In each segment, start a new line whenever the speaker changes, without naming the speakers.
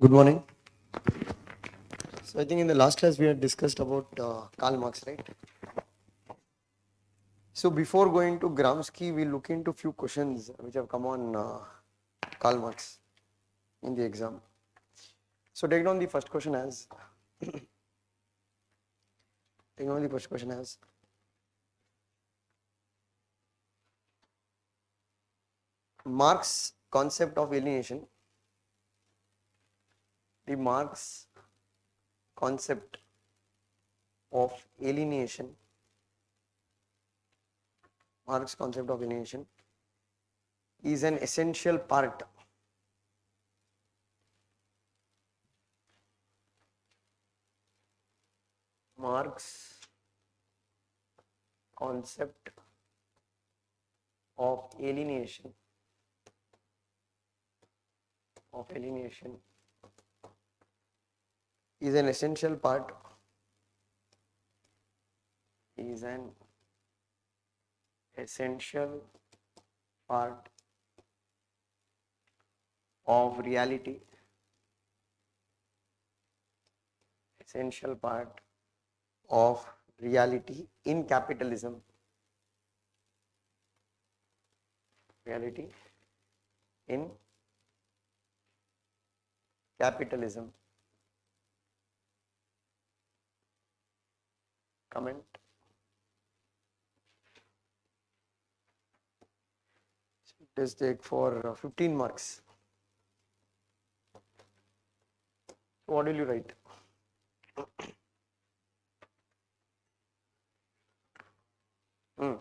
Good morning. So I think in the last class we had discussed about Karl Marx, right? So before going to Gramsci, we look into few questions which have come on Karl Marx in the exam. So take down the first question as Marx concept of alienation. The Marx concept of alienation. Marx concept of alienation is an essential part Marx concept of alienation is an essential part of reality, essential part of reality in capitalism. Reality in capitalism. Comment. Just take for 15 marks. What will you write? Hmm.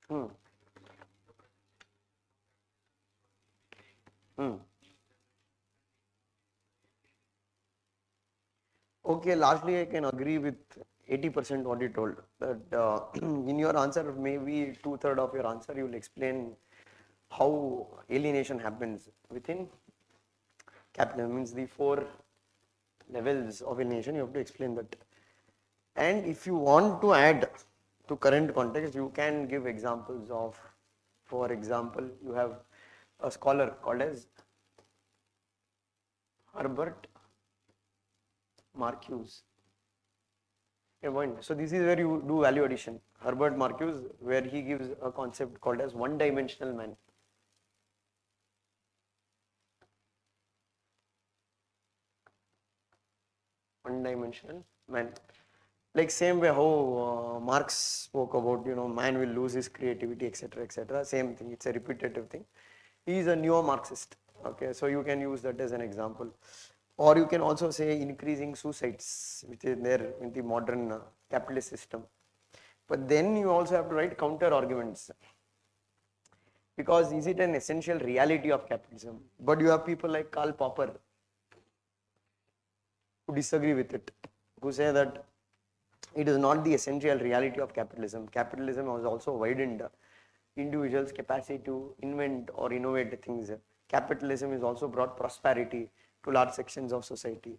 Hmm. Hmm. Okay, largely I can agree with 80% what you told. That in your answer, maybe 2/3 of your answer, you will explain how alienation happens within capitalism. Means the 4 levels of alienation, you have to explain that. And if you want to add to current context, you can give examples of, for example, you have a scholar called as Herbert Marcuse. So this is where you do value addition. Herbert Marcuse, where he gives a concept called as one-dimensional man. One-dimensional man. Like same way how Marx spoke about, man will lose his creativity, etc., etc. Same thing. It's a repetitive thing. He is a neo-Marxist. Okay, so you can use that as an example, or you can also say increasing suicides within there in the modern capitalist system. But then you also have to write counter arguments, because is it an essential reality of capitalism? But you have people like Karl Popper who disagree with it, who say that it is not the essential reality of capitalism. Capitalism has also widened individuals' capacity to invent or innovate things. Capitalism has also brought prosperity to large sections of society.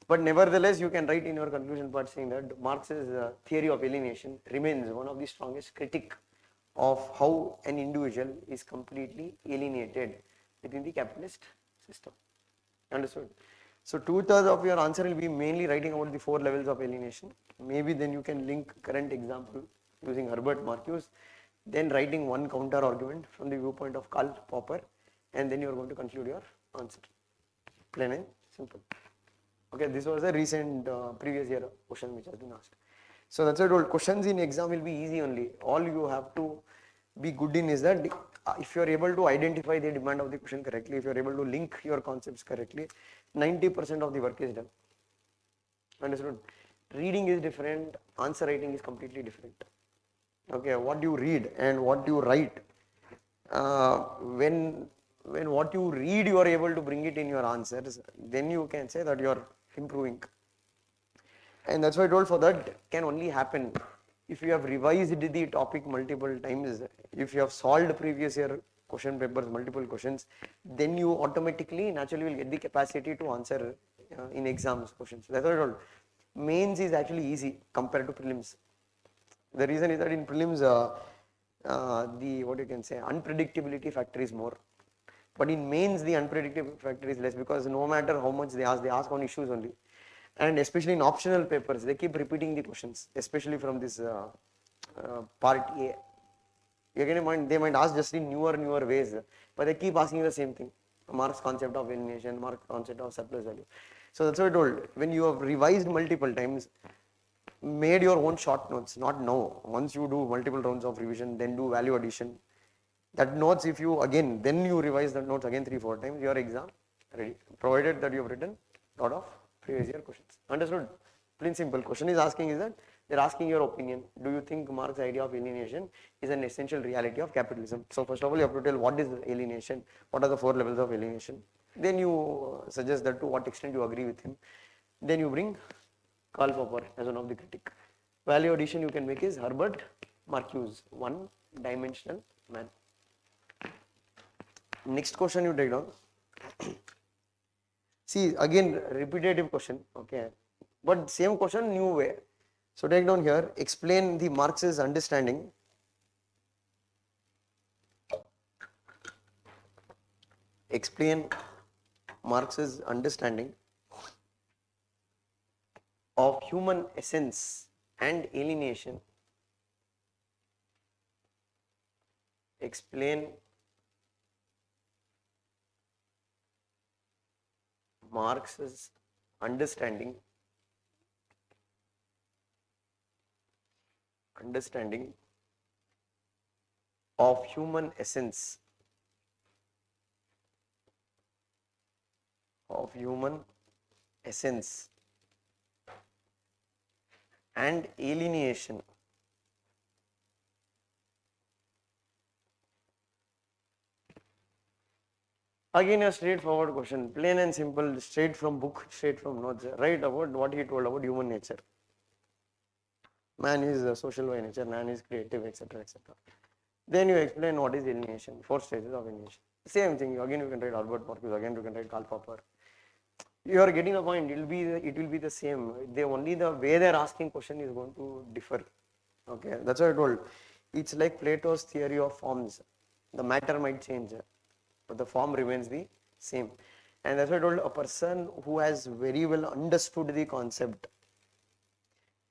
But nevertheless, you can write in your conclusion part saying that Marx's theory of alienation remains one of the strongest critique of how an individual is completely alienated within the capitalist system. Understood? So 2/3 of your answer will be mainly writing about the 4 levels of alienation. Maybe then you can link current example using Herbert Marcuse, then writing one counter argument from the viewpoint of Karl Popper, and then you are going to conclude your answer. Plain and simple. Okay, this was a recent previous year question which has been asked. So that's why I told, questions in exam will be easy only. All you have to be good in is that if you are able to identify the demand of the question correctly, if you are able to link your concepts correctly, 90% of the work is done. Understood? Reading is different, answer writing is completely different. Okay, what you read and what you write, when what you read you are able to bring it in your answers, then you can say that you are improving. And that's why I told, for that can only happen if you have revised the topic multiple times, if you have solved previous year question papers, multiple questions, then you automatically, naturally will get the capacity to answer in exams questions. That's what I told. Mains is actually easy compared to prelims. The reason is that in prelims, the, what you can say, unpredictability factor is more. But in mains, the unpredictable factor is less, because no matter how much they ask on issues only. And especially in optional papers, they keep repeating the questions, especially from this part A. Again, they might ask just in newer ways, but they keep asking the same thing. Marx concept of alienation, Marx concept of surplus value. So that's what I told. When you have revised multiple times, made your own short notes, not now. Once you do multiple rounds of revision, then do value addition. That notes, if you again, then you revise that notes again 3-4 times, your exam ready. Provided that you have written a lot of previous year questions. Understood? Plain simple. Question is asking is that they're asking your opinion. Do you think Marx's idea of alienation is an essential reality of capitalism? So first of all, you have to tell what is alienation, what are the 4 levels of alienation. Then you suggest that to what extent you agree with him. Then you bring Karl Popper as one of the critic. Value addition you can make is Herbert Marcuse, one-dimensional man. Next question you take down. See, again, repetitive question, okay, but same question, new way. So take down here, explain the Marx's understanding of human essence and alienation. Explain Marx's understanding of human essence and alienation. Again, a straightforward question, plain and simple, straight from book, straight from notes. Write about what he told about human nature. Man is social by nature, man is creative, etc., etc. Then you explain what is alienation, 4 stages of alienation. Same thing. Again, you can write Albert Marcuse. Again, you can write Karl Popper. You are getting a point. It will be the same. Only the way they are asking question is going to differ. Okay, that's what I told. It's like Plato's theory of forms. The matter might change, but the form remains the same. And that's why I told, a person who has very well understood the concept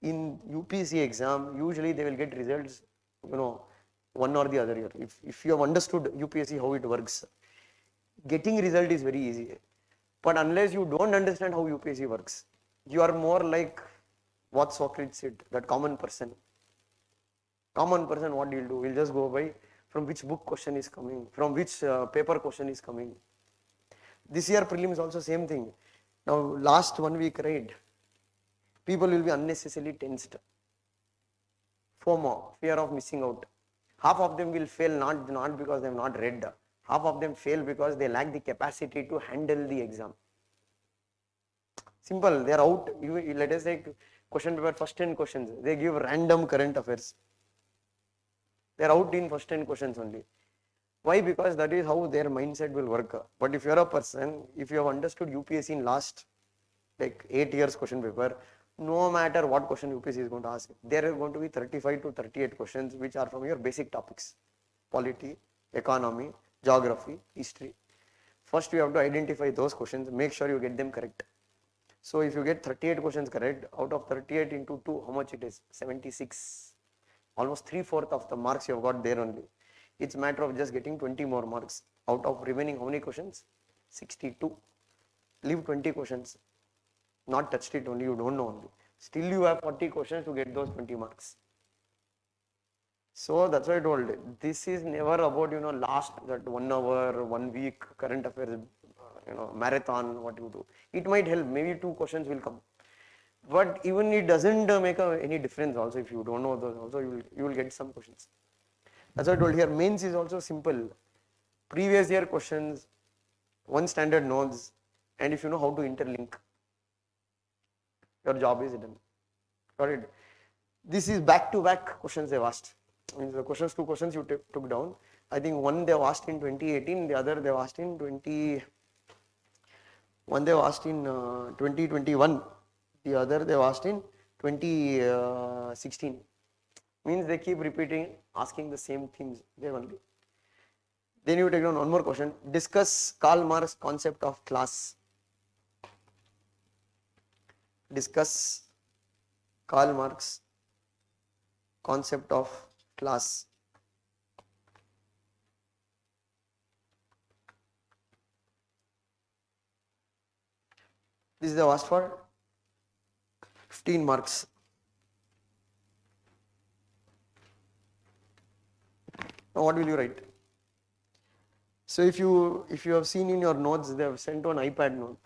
in UPSC exam, usually they will get results, one or the other year. If you have understood UPSC how it works, getting result is very easy. But unless you don't understand how UPSC works, you are more like what Socrates said, that common person. Common person, what he'll do? He'll just go by from which book question is coming, from which paper question is coming. This year prelims also same thing. Now last 1 week, right? People will be unnecessarily tensed. FOMO, fear of missing out. Half of them will fail not because they have not read. Half of them fail because they lack the capacity to handle the exam. Simple, they are out. Let us say question paper, first 10 questions. They give random current affairs. They are out in first 10 questions only. Why? Because that is how their mindset will work. But if you are a person, if you have understood UPSC in last 8 years question paper, no matter what question UPSC is going to ask, there are going to be 35 to 38 questions which are from your basic topics. Polity, economy, geography, history. First you have to identify those questions, make sure you get them correct. So if you get 38 questions correct, out of 38 into 2, how much it is? 76. Almost 3/4 of the marks you have got there only. It's a matter of just getting 20 more marks. Out of remaining how many questions? 62. Leave 20 questions. Not touched it only, you don't know only. Still you have 40 questions to get those 20 marks. So that's why I told you, this is never about, last that 1 hour, 1 week, current affairs, marathon, what you do. It might help, maybe 2 questions will come. But even it doesn't make any difference also. If you don't know those also, you will get some questions. That's what I told here, mains is also simple. Previous year questions, 1 standard notes, and if you know how to interlink, your job is done. Got it? This is back-to-back questions they've asked. The questions, 2 questions you took down. I think one they've asked in 2018, the other they've asked in 2021, the other they've asked in 2016. Means they keep repeating, asking the same themes there only. Then you take down one more question. Discuss Karl Marx concept of class. Discuss Karl Marx concept of class. This is the asked for 15 marks. Now what will you write? So if you have seen in your notes, they have sent one iPad note.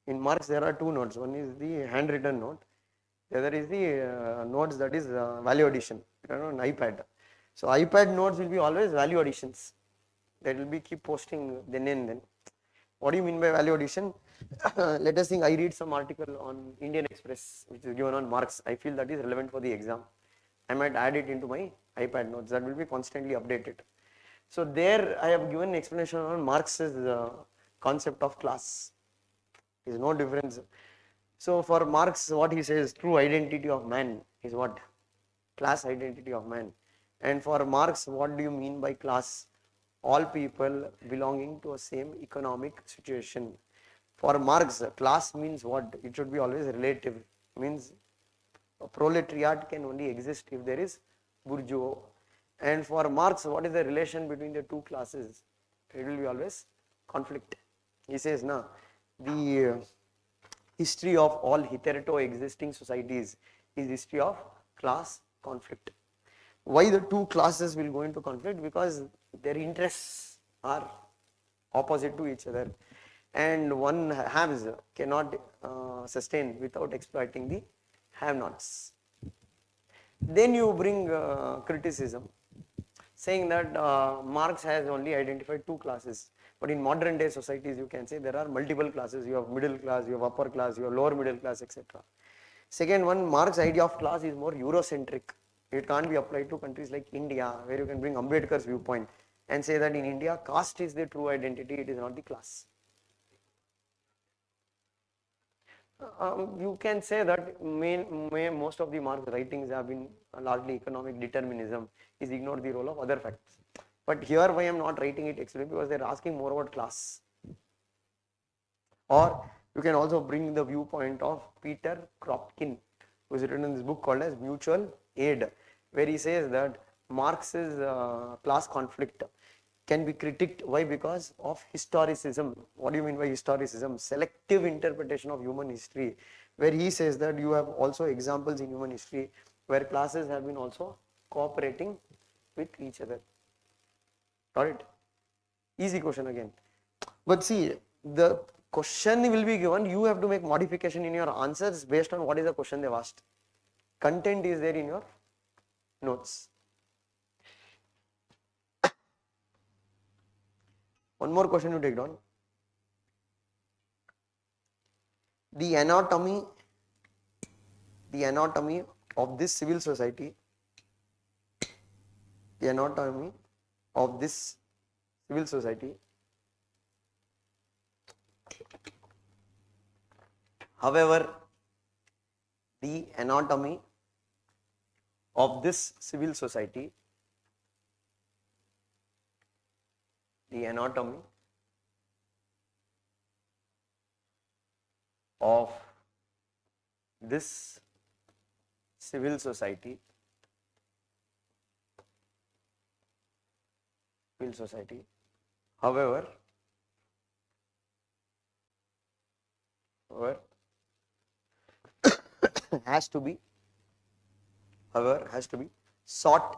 In Marx there are two notes. One is the handwritten note. The other is the notes that is value addition. An iPad. So iPad notes will be always value additions. That will be keep posting then and then. What do you mean by value addition? Let us think I read some article on Indian Express which is given on Marx. I feel that is relevant for the exam. I might add it into my iPad notes. That will be constantly updated. So there I have given explanation on Marx's concept of class. There is no difference. So for Marx, what he says, true identity of man is what? Class identity of man. And for Marx, what do you mean by class? All people belonging to a same economic situation. For Marx, class means what? It should be always relative. Means a proletariat can only exist if there is bourgeois. And for Marx, what is the relation between the two classes? It will be always conflict. He says, na, the history of all hitherto existing societies is history of class conflict. Why the two classes will go into conflict? Because their interests are opposite to each other, and one haves cannot sustain without exploiting the have-nots. Then you bring criticism, saying that Marx has only identified two classes. But in modern day societies, you can say there are multiple classes. You have middle class, you have upper class, you have lower middle class, etc. Second one, Marx's idea of class is more Eurocentric. It can't be applied to countries like India, where you can bring Ambedkar's viewpoint and say that in India, caste is the true identity, it is not the class. You can say that most of the Marx writings have been largely economic determinism. Is ignore the role of other factors. But here why I am not writing it actually because they are asking more about class. Or you can also bring the viewpoint of Peter Kropotkin, who has written in this book called as Mutual Aid, where he says that Marx's class conflict can be critiqued. Why? Because of historicism. What do you mean by historicism? Selective interpretation of human history, where he says that you have also examples in human history where classes have been also cooperating with each other. Got it? Easy question again. But see, the question will be given, you have to make modification in your answers based on what is the question they've asked. Content is there in your notes. One more question you take down. The anatomy of this civil society, however, the anatomy of this civil society, however, has to be sought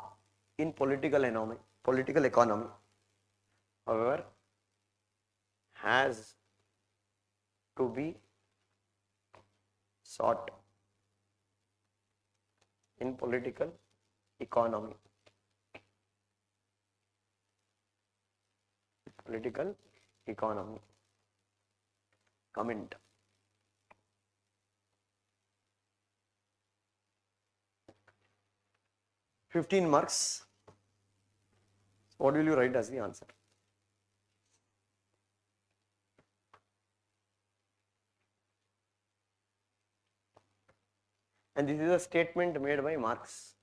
in political economy. However, has to be sought in political economy. Comment. $15 marks. What will you write as the answer? And this is a statement made by Marx.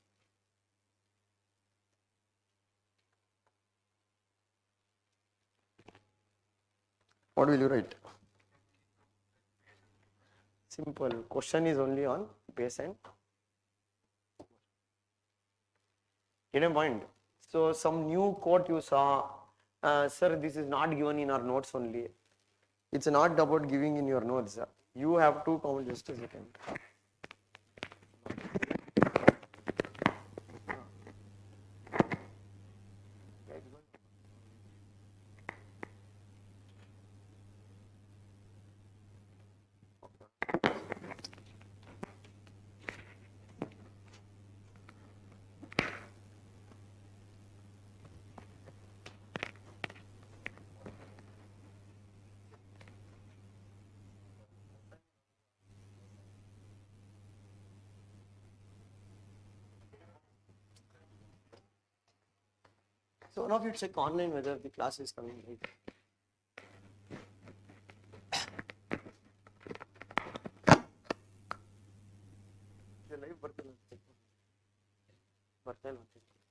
What will you write? Simple. Question is only on base and in a point. So some new quote you saw, sir, this is not given in our notes only. It's not about giving in your notes. You have to comment just a second. So one of you check online whether the class is coming right. The live ಬರ್ತಲ್ಲ check ಮಾಡಿ. ಬರ್ತಾ ಇಲ್ಲ check ಮಾಡಿ.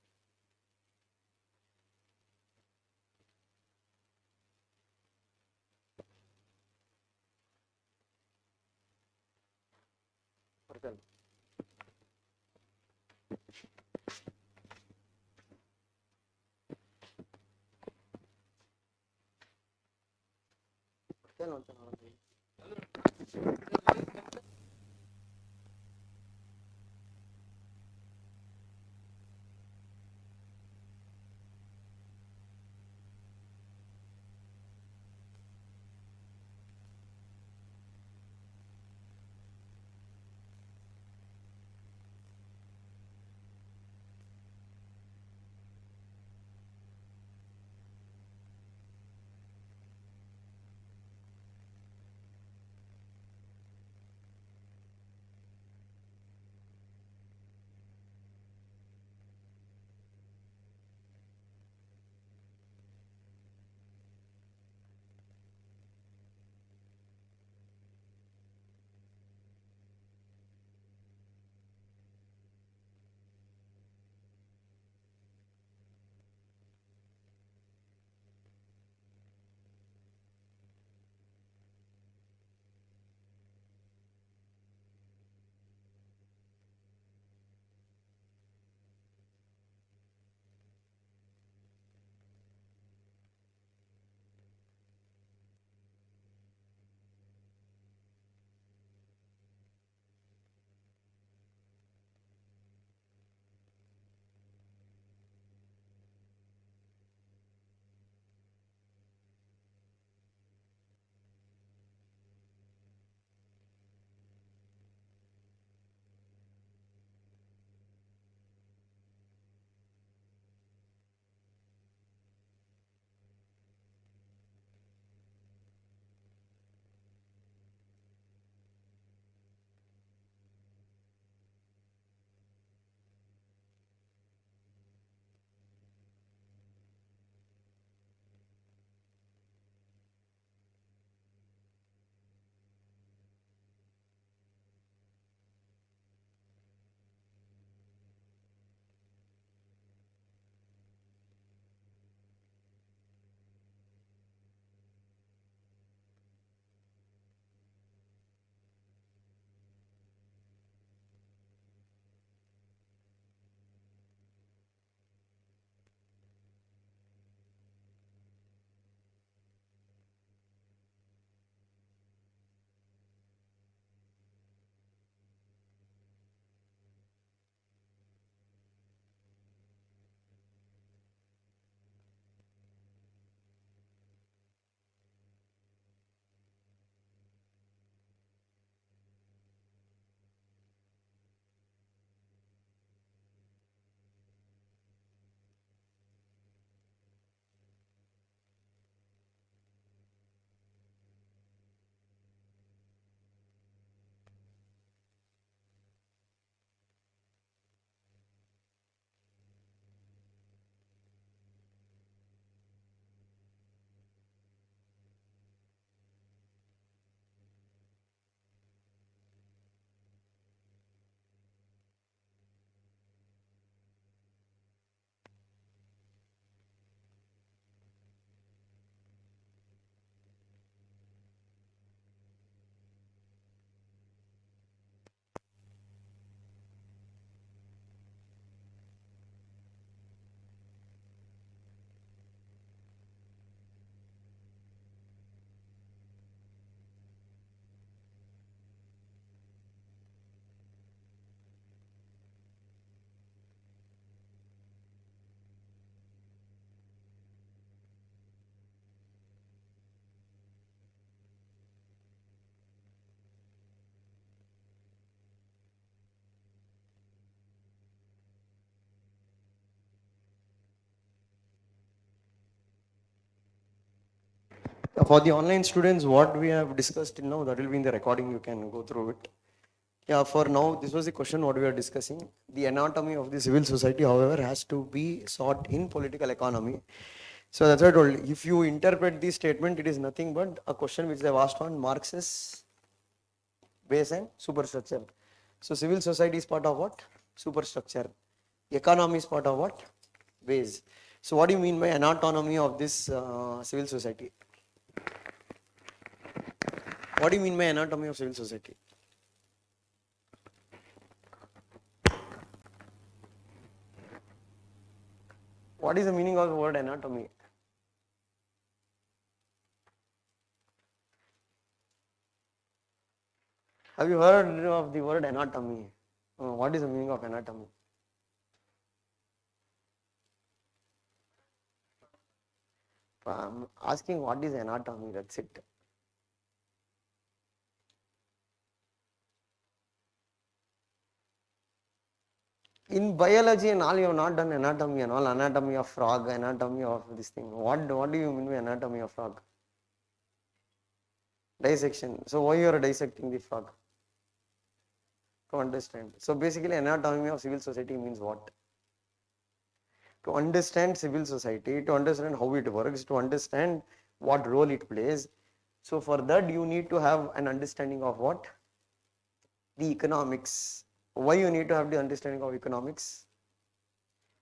ಬರ್ತಾ ಇಲ್ಲ. ಬರ್ತಾ ಇಲ್ಲ ಅಂತ ನೋಡೋದು. For the online students, what we have discussed till now, that will be in the recording, you can go through it. Yeah, for now, this was the question what we are discussing. The anatomy of the civil society, however, has to be sought in political economy. So that's what I told. If you interpret this statement, it is nothing but a question which they have asked on Marx's base and superstructure. So civil society is part of what? Superstructure. Economy is part of what? Base. So what do you mean by anatomy of this civil society? What do you mean by anatomy of civil society? What is the meaning of the word anatomy? Have you heard of the word anatomy? What is the meaning of anatomy? I'm asking what is anatomy, that's it. In biology and all, you have not done anatomy and all, anatomy of frog, anatomy of this thing. What do you mean by anatomy of frog? Dissection. So why you are dissecting the frog? To understand. So basically anatomy of civil society means what? To understand civil society, to understand how it works, to understand what role it plays. So for that you need to have an understanding of what? The economics. Why you need to have the understanding of economics?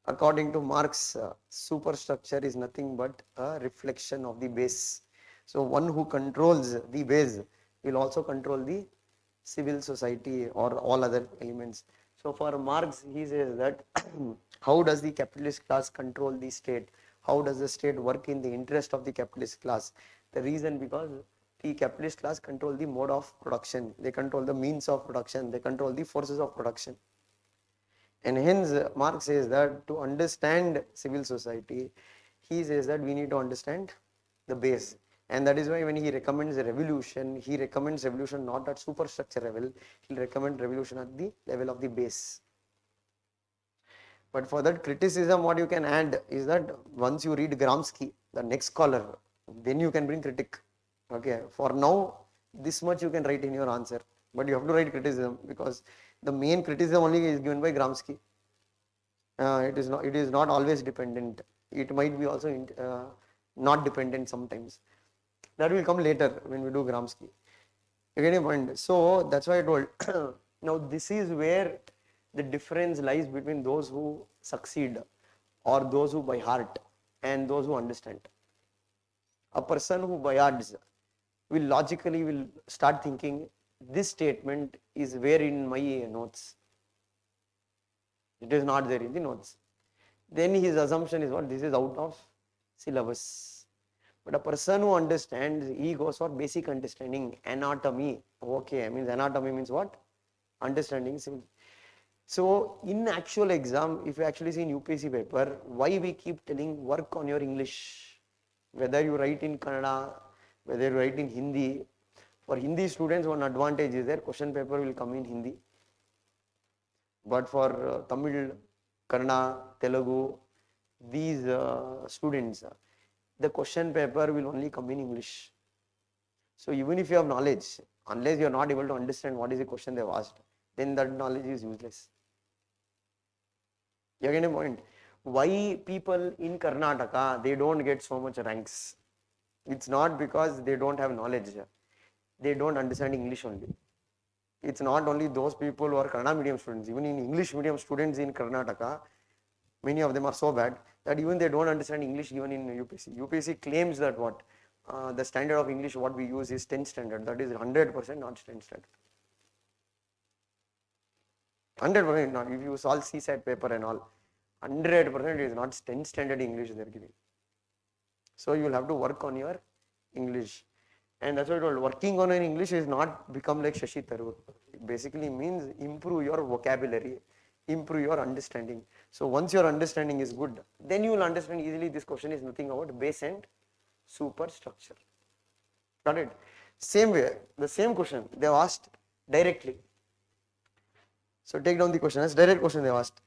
According to Marx, superstructure is nothing but a reflection of the base. So one who controls the base will also control the civil society or all other elements. So for Marx, he says that how does the capitalist class control the state? How does the state work in the interest of the capitalist class? The reason because the capitalist class control the mode of production, they control the means of production, they control the forces of production. And hence Marx says that to understand civil society, he says that we need to understand the base. And that is why when he recommends revolution, he recommends revolution not at superstructure level, he'll recommend revolution at the level of the base. But for that criticism, what you can add is that once you read Gramsci, the next scholar, then you can bring critic. Okay, for now, this much you can write in your answer, but you have to write criticism because the main criticism only is given by Gramsci. It is not always dependent. It might be also not dependent sometimes. That will come later when we do Gramsci. You get a point. So that's why I told. Now this is where the difference lies between those who succeed or those who by heart and those who understand. A person who by hearts will logically will start thinking this statement is where in my notes. It is not there in the notes. Then his assumption is what? This is out of syllabus. But a person who understands, he goes for basic understanding, anatomy. Okay, means anatomy means what? Understanding. So in actual exam, if you actually see in UPSC paper, why we keep telling work on your English? Whether you write in Kannada, whether you write in Hindi. For Hindi students, one advantage is their question paper will come in Hindi. But for Tamil, Kannada, Telugu, these students, the question paper will only come in English. So even if you have knowledge, unless you are not able to understand what is the question they have asked, then that knowledge is useless. You get a point? Why people in Karnataka, they don't get so much ranks? It's not because they don't have knowledge. They don't understand English only. It's not only those people who are Kannada medium students, even in English medium students in Karnataka, many of them are so bad that even they don't understand English even in UPSC. UPSC claims that what? The standard of English what we use is 10th standard. That is 100% not 10th standard. 100% not. If you solve CSAT paper and all, 100% is not 10th standard English they are giving. So you will have to work on your English. And that's why I told, working on an English is not become like Shashi Tharoor. It basically means improve your vocabulary, improve your understanding. So once your understanding is good, then you will understand easily this question is nothing about base and superstructure. Got it? Same way, the same question they have asked directly. So take down the question as direct question they have asked.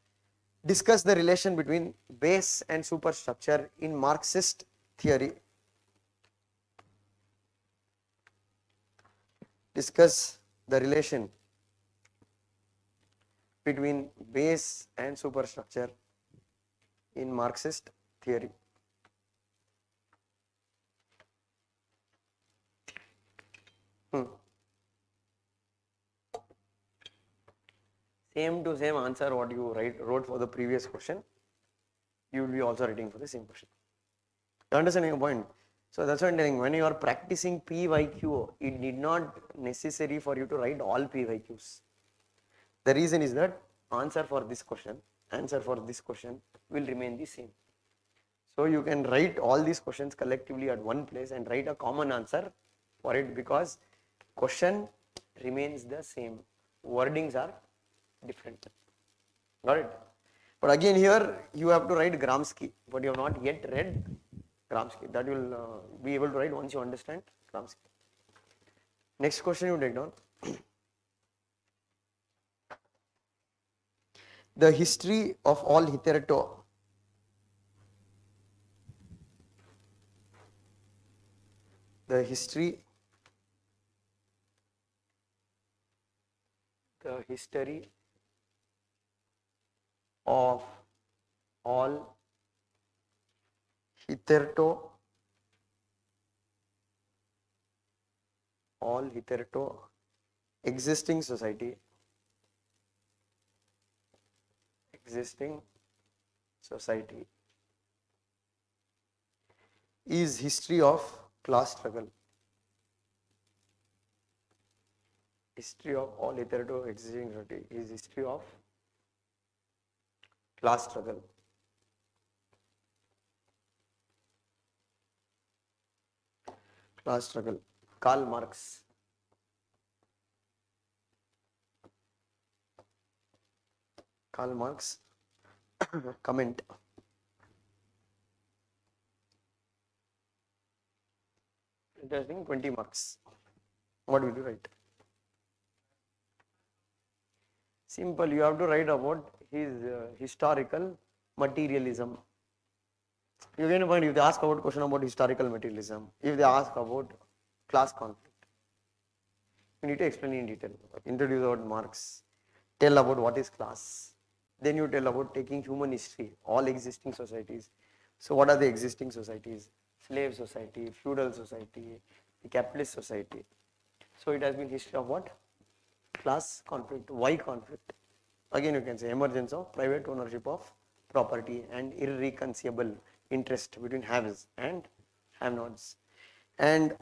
Discuss the relation between base and superstructure in Marxist theory. discuss the relation between base and superstructure in Marxist theory. Same to same answer what you wrote for the previous question, you will be also writing for the same question. You understand your point? So that's what I'm telling. When you are practicing PYQ, it need not necessary for you to write all PYQs. The reason is that answer for this question will remain the same. So you can write all these questions collectively at one place and write a common answer for it, because question remains the same. Wordings are different. Got it? But again here you have to write Gramsci, but you have not yet read Gramsci. That you will be able to write once you understand Gramsci. Next question you take down. The history of all hitherto. The history of all hitherto existing society is history of class struggle. History of all hitherto existing society is history of class struggle. Class struggle. Karl Marx. Comment. Interesting. 20 marks. What will you write? Simple. You have to write about his historical materialism. You can find, if they ask about question about historical materialism, if they ask about class conflict, you need to explain in detail. Introduce about Marx. Tell about what is class. Then you tell about taking human history, all existing societies. So what are the existing societies? Slave society, feudal society, the capitalist society. So it has been history of what? Class conflict. Why conflict? Again you can say emergence of private ownership of property and irreconcilable interest between haves and have-nots. And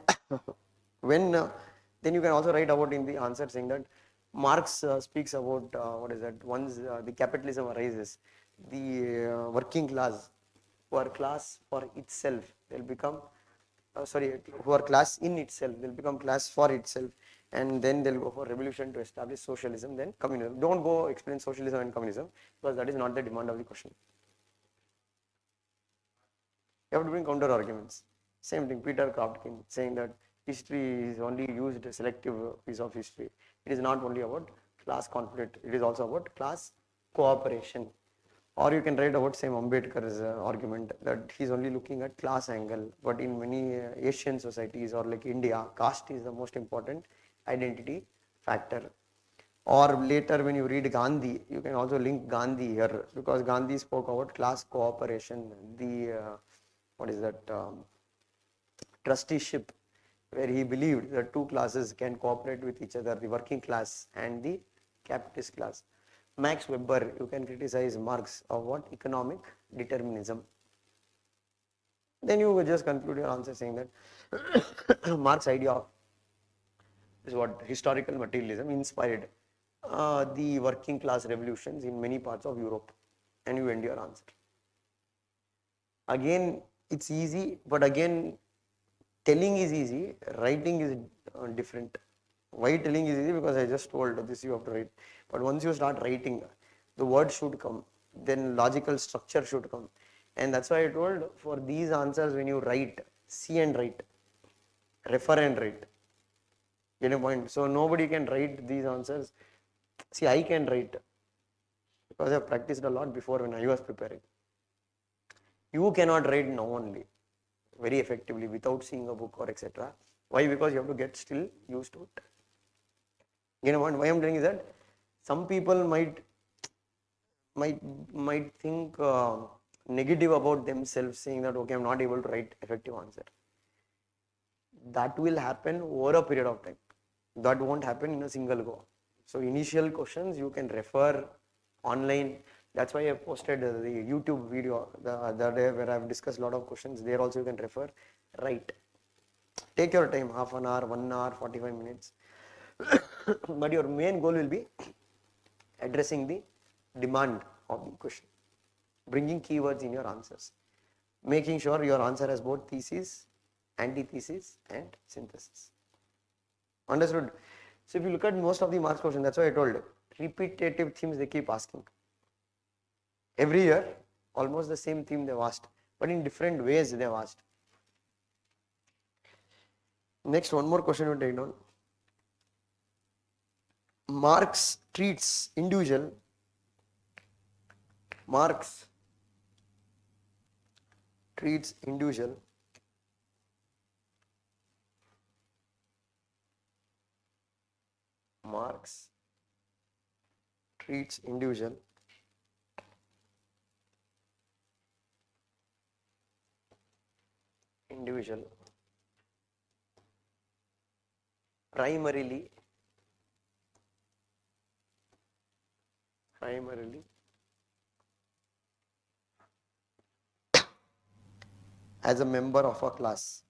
when then you can also write about in the answer saying that Marx speaks about once the capitalism arises, the working class who are class for itself, they'll become who are class in itself, they'll become class for itself, and then they'll go for revolution to establish socialism, then communism. Don't go explain socialism and communism, because that is not the demand of the question. You have to bring counter arguments. Same thing, Peter Kropotkin saying that history is only used a selective piece of history. It is not only about class conflict, it is also about class cooperation. Or you can write about same Ambedkar's argument that he's only looking at class angle, but in many Asian societies or like India, caste is the most important identity factor. Or later when you read Gandhi, you can also link Gandhi here, because Gandhi spoke about class cooperation, the trusteeship, where he believed that two classes can cooperate with each other, the working class and the capitalist class. Max Weber, you can criticize Marx of what? Economic determinism. Then you will just conclude your answer saying that Marx's idea of is what historical materialism inspired the working class revolutions in many parts of Europe, and you end your answer. Again, it's easy, but again, telling is easy, writing is different. Why telling is easy? Because I just told this you have to write. But once you start writing, the words should come, then logical structure should come. And that's why I told for these answers, when you write, see and write, refer and write. Get a point? So nobody can write these answers. See, I can write because I've practiced a lot before when I was preparing. You cannot write now only very effectively without seeing a book or etc. Why? Because you have to get still used to it. You know what? Why I'm telling is that some people might think negative about themselves, saying that okay, I'm not able to write effective answer. That will happen over a period of time. That won't happen in a single go. So initial questions you can refer online. That's why I posted the YouTube video the other day where I've discussed a lot of questions. There also you can refer. Write. Take your time, half an hour, 1 hour, 45 minutes. But your main goal will be addressing the demand of the question, bringing keywords in your answers, making sure your answer has both thesis, antithesis, and synthesis. Understood? So if you look at most of the marks question, that's why I told you, repetitive themes they keep asking. Every year, almost the same theme they've asked, but in different ways they've asked. Next, one more question we take down. Marx treats individual. Marx treats individual Marx treats individual primarily as a member of a class.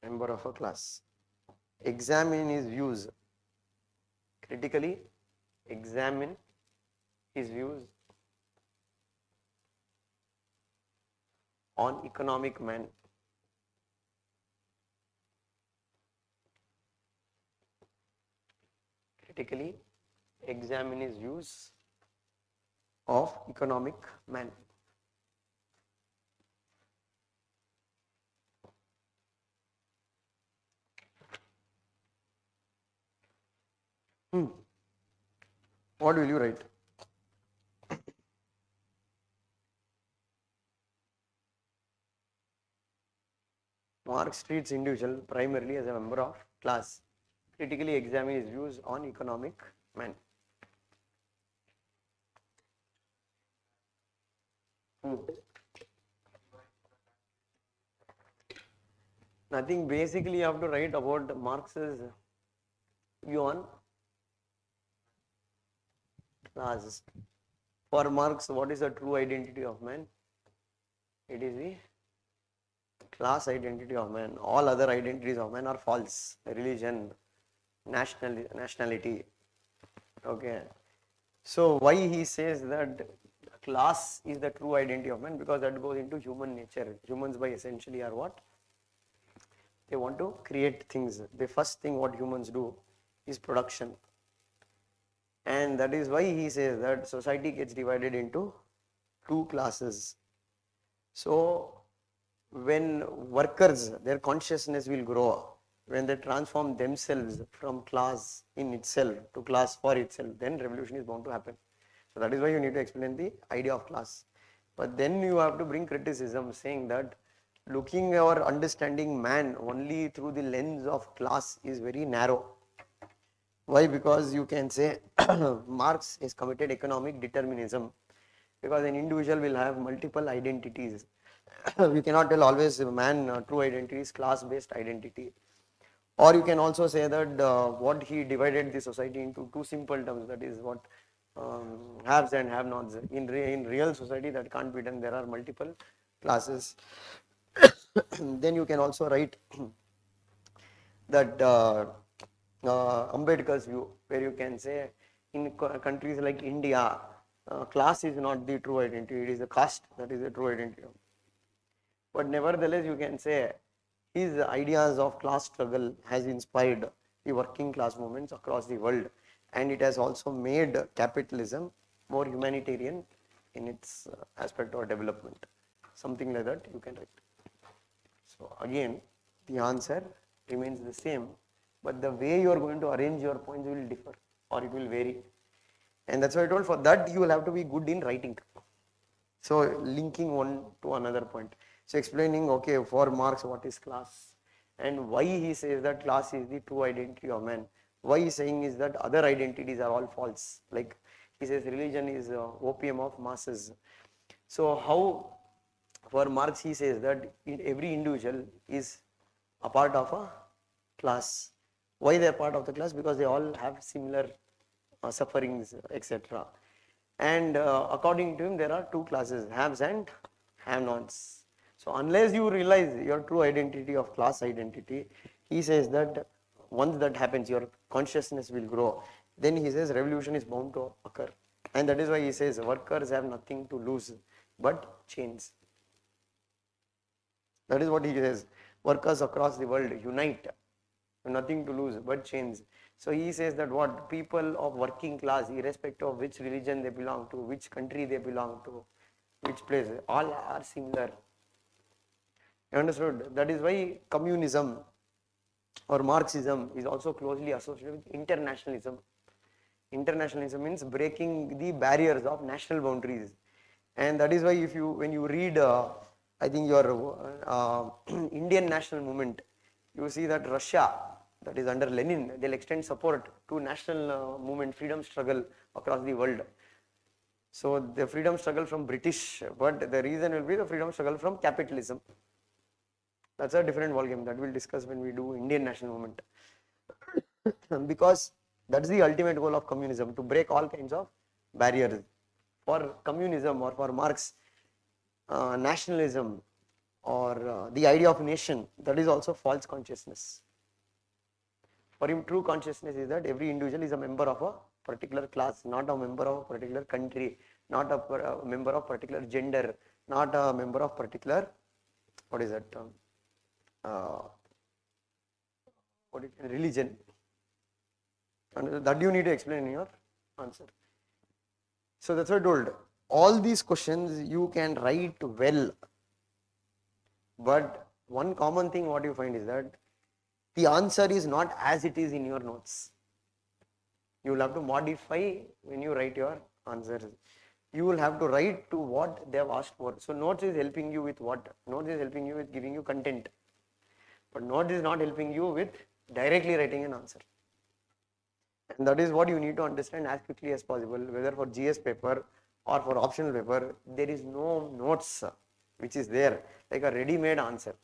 Member of a class. Examine his views. Critically examine his views on economic man. Critically examine his views of economic man. What will you write? Marx treats individual primarily as a member of class. Critically examine his views on economic man. Nothing. Basically, you have to write about Marx's view on class. For Marx, what is the true identity of man? It is the class identity of man. All other identities of man are false. Religion, nationality. Okay. So why he says that class is the true identity of man? Because that goes into human nature. Humans by essentially are what? They want to create things. The first thing what humans do is production. And that is why he says that society gets divided into two classes. So when workers, their consciousness will grow, when they transform themselves from class in itself to class for itself, then revolution is bound to happen. So that is why you need to explain the idea of class. But then you have to bring criticism saying that looking or understanding man only through the lens of class is very narrow. Why? Because you can say Marx is committed economic determinism, because an individual will have multiple identities. We cannot tell always man true identity is class based identity. Or you can also say that what he divided the society into two simple terms, that is what haves and have nots. In real society that can't be done, there are multiple classes. Then you can also write that Ambedkar's view, where you can say in countries like India, class is not the true identity, it is the caste that is the true identity. But nevertheless, you can say his ideas of class struggle has inspired the working class movements across the world, and it has also made capitalism more humanitarian in its aspect of development. Something like that you can write. So again, the answer remains the same, but the way you are going to arrange your points will differ or it will vary. And that's why I told, for that you will have to be good in writing. So linking one to another point. So explaining, okay, for Marx, what is class? And why he says that class is the true identity of man. Why he's saying is that other identities are all false. Like he says religion is opium of masses. So how, for Marx, he says that every individual is a part of a class. Why they are part of the class? Because they all have similar sufferings, etc. And according to him, there are two classes, haves and have-nots. So unless you realize your true identity of class identity, he says that once that happens, your consciousness will grow. Then he says revolution is bound to occur. And that is why he says workers have nothing to lose but chains. That is what he says. Workers across the world unite, nothing to lose but chains. So he says that what people of working class, irrespective of which religion they belong to, which country they belong to, which place, all are similar. You understood? That is why communism or Marxism is also closely associated with internationalism. Internationalism means breaking the barriers of national boundaries, and that is why when you read, I think your Indian national movement, you see that Russia, that is under Lenin, they'll extend support to national movement, freedom struggle across the world. So the freedom struggle from British, but the reason will be the freedom struggle from capitalism. That's a different ballgame that we'll discuss when we do Indian national movement. Because that's the ultimate goal of communism, to break all kinds of barriers. For communism or for Marx, nationalism or the idea of nation, that is also false consciousness. For him, true consciousness is that every individual is a member of a particular class, not a member of a particular country, not a member of particular gender, not a member of particular, what is that, religion. And that you need to explain in your answer. So that's what I told. All these questions you can write well, but one common thing what you find is that the answer is not as it is in your notes. You will have to modify when you write your answers. You will have to write to what they have asked for. So notes is helping you with what? Notes is helping you with giving you content. But notes is not helping you with directly writing an answer. And that is what you need to understand as quickly as possible, whether for GS paper or for optional paper. There is no notes which is there, like a ready-made answer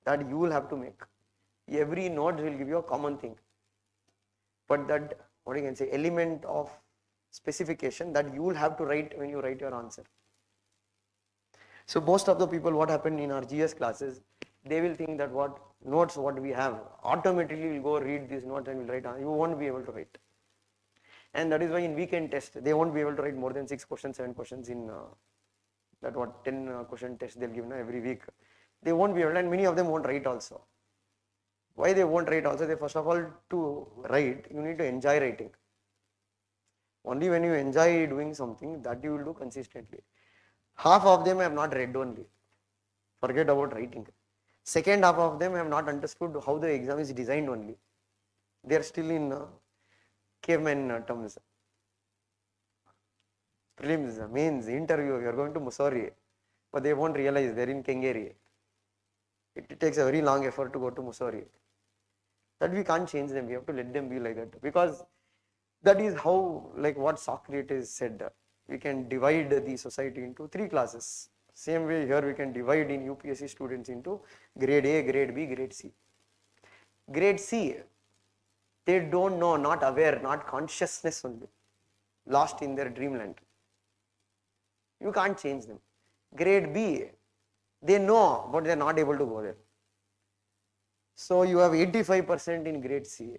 that you will have to make. Every note will give you a common thing, but that, what you can say, element of specification that you will have to write when you write your answer. So most of the people, what happened in our GS classes, they will think that what notes what we have, automatically will go read these notes and will write. You won't be able to write. And that is why in weekend test, they won't be able to write more than 6 questions, 7 questions in that what 10 question test they'll give every week. They won't be able, and many of them won't write also. Why they won't write also? They, first of all, to write, you need to enjoy writing. Only when you enjoy doing something, that you will do consistently. Half of them have not read only. Forget about writing. Second half of them have not understood how the exam is designed only. They are still in caveman terms. Prelims, mains, interview, you are going to Mussoorie, but they won't realize they are in Kengeri. It takes a very long effort to go to Mussoorie. That we can't change them, we have to let them be like that, because that is how, like what Socrates said, we can divide the society into 3 classes. Same way here we can divide in UPSC students into grade A, grade B, grade C. Grade C, they don't know, not aware, not consciousness only, lost in their dreamland. You can't change them. Grade B, they know, but they are not able to go there. So you have 85% in grade C,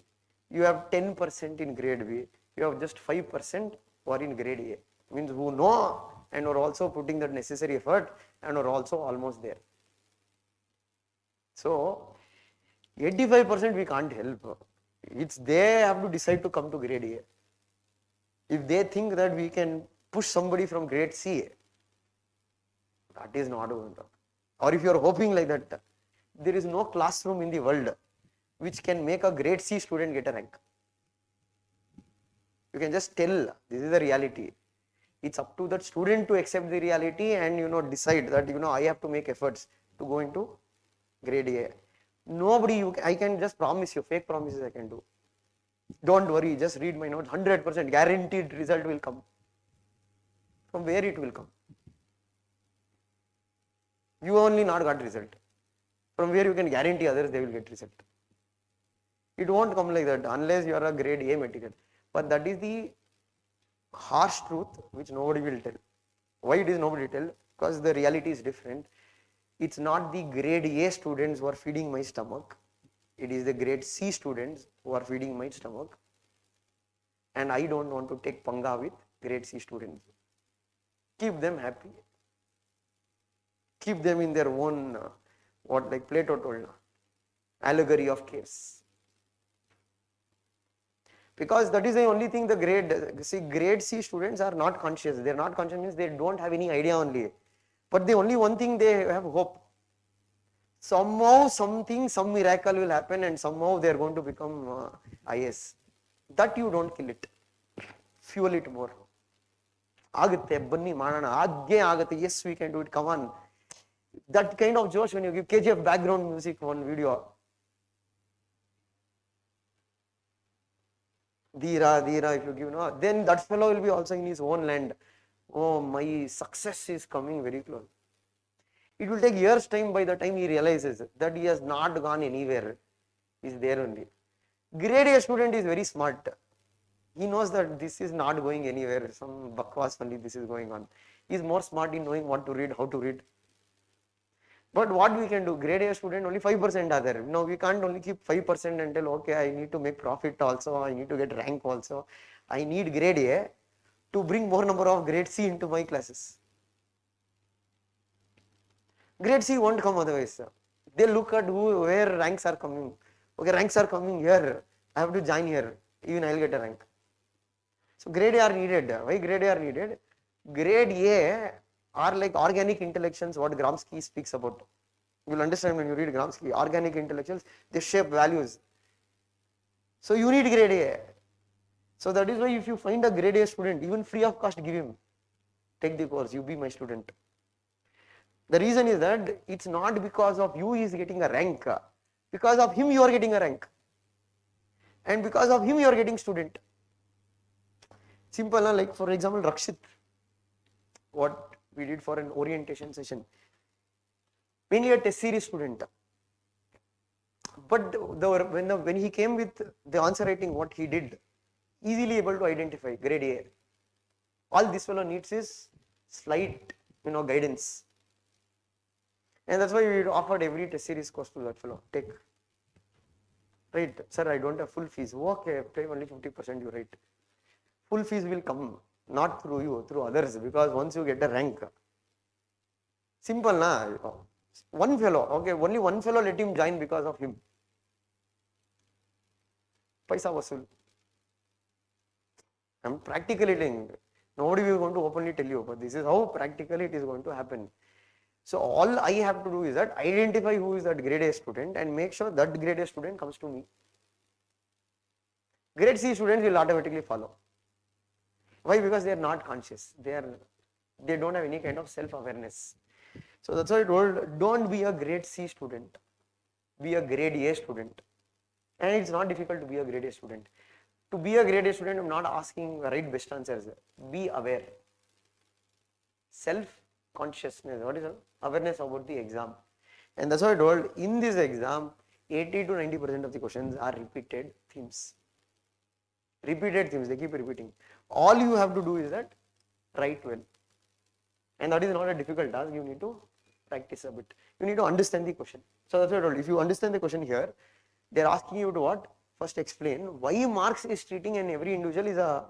you have 10% in grade B, you have just 5% who are in grade A. Means who know and are also putting that necessary effort and are also almost there. So 85% we can't help. It's they have to decide to come to grade A. If they think that we can push somebody from grade C, that is not going to. Or if you are hoping like that, there is no classroom in the world which can make a grade C student get a rank. You can just tell this is the reality. It's up to that student to accept the reality and decide that I have to make efforts to go into grade A. Nobody, I can just promise you, fake promises I can do. Don't worry, just read my notes, 100% guaranteed result will come. From where it will come? You only not got result. From where you can guarantee others they will get result? It won't come like that unless you are a grade A material. But that is the harsh truth which nobody will tell. Why it is nobody tell? Because the reality is different. It's not the grade A students who are feeding my stomach. It is the grade C students who are feeding my stomach. And I don't want to take panga with grade C students. Keep them happy. Keep them in their own, what like Plato told, allegory of caves. Because that is the only thing the grade C students are not conscious. They are not conscious means they don't have any idea only. But the only one thing they have hope. Somehow some miracle will happen and somehow they are going to become IS. That you don't kill it. Fuel it more. Agatte, banni manana, agge agatte, yes we can do it, come on. That kind of Josh when you give KGF background music on video. Dheera, if you give, then that fellow will be also in his own land. Oh, my success is coming very close. It will take years time by the time he realizes that he has not gone anywhere. He is there only. Grade A student is very smart. He knows that this is not going anywhere. Some bakwas only this is going on. He is more smart in knowing what to read, how to read. But what we can do, grade A student only 5% are there. Now we can't only keep 5% and tell, okay, I need to make profit also, I need to get rank also. I need grade A to bring more number of grade C into my classes. Grade C won't come otherwise. They look at where ranks are coming. Okay, ranks are coming here. I have to join here. Even I will get a rank. So grade A are needed. Why grade A are needed? Grade A are like organic intellectuals, what Gramsci speaks about. You will understand when you read Gramsci. Organic intellectuals, they shape values. So you need grade A. So that is why if you find a grade A student, even free of cost, give him. Take the course, you be my student. The reason is that it's not because of you he is getting a rank. Because of him you are getting a rank. And because of him you are getting student. Simple, like for example Rakshit. What we did for an orientation session. Mainly a test series student. But when he came with the answer writing, what he did, easily able to identify grade A. All this fellow needs is slight, guidance. And that's why we offered every test series course to that fellow. Take. Right, sir, I don't have full fees. Okay, pay only 50% you write. Full fees will come, not through you, through others, because once you get a rank. Simple, na? One fellow, okay, only one fellow let him join because of him. Paisa vasool. I'm practically telling. Nobody will going to openly tell you, but this is how practically it is going to happen. So all I have to do is that identify who is that grade A student and make sure that grade A student comes to me. Grade C students will automatically follow. Why? Because they are not conscious. They don't have any kind of self-awareness. So that's why I told, don't be a grade C student. Be a grade A student. And it's not difficult to be a grade A student. To be a grade A student, I'm not asking write best answers. Be aware. Self-consciousness. What is that? Awareness about the exam. And that's why I told, in this exam, 80 to 90% of the questions are repeated themes. Repeated themes, they keep repeating. All you have to do is that write well. And that is not a difficult task, you need to practice a bit. You need to understand the question. So that's what I told. If you understand the question here, they are asking you to what? First explain why Marx is treating and every individual is a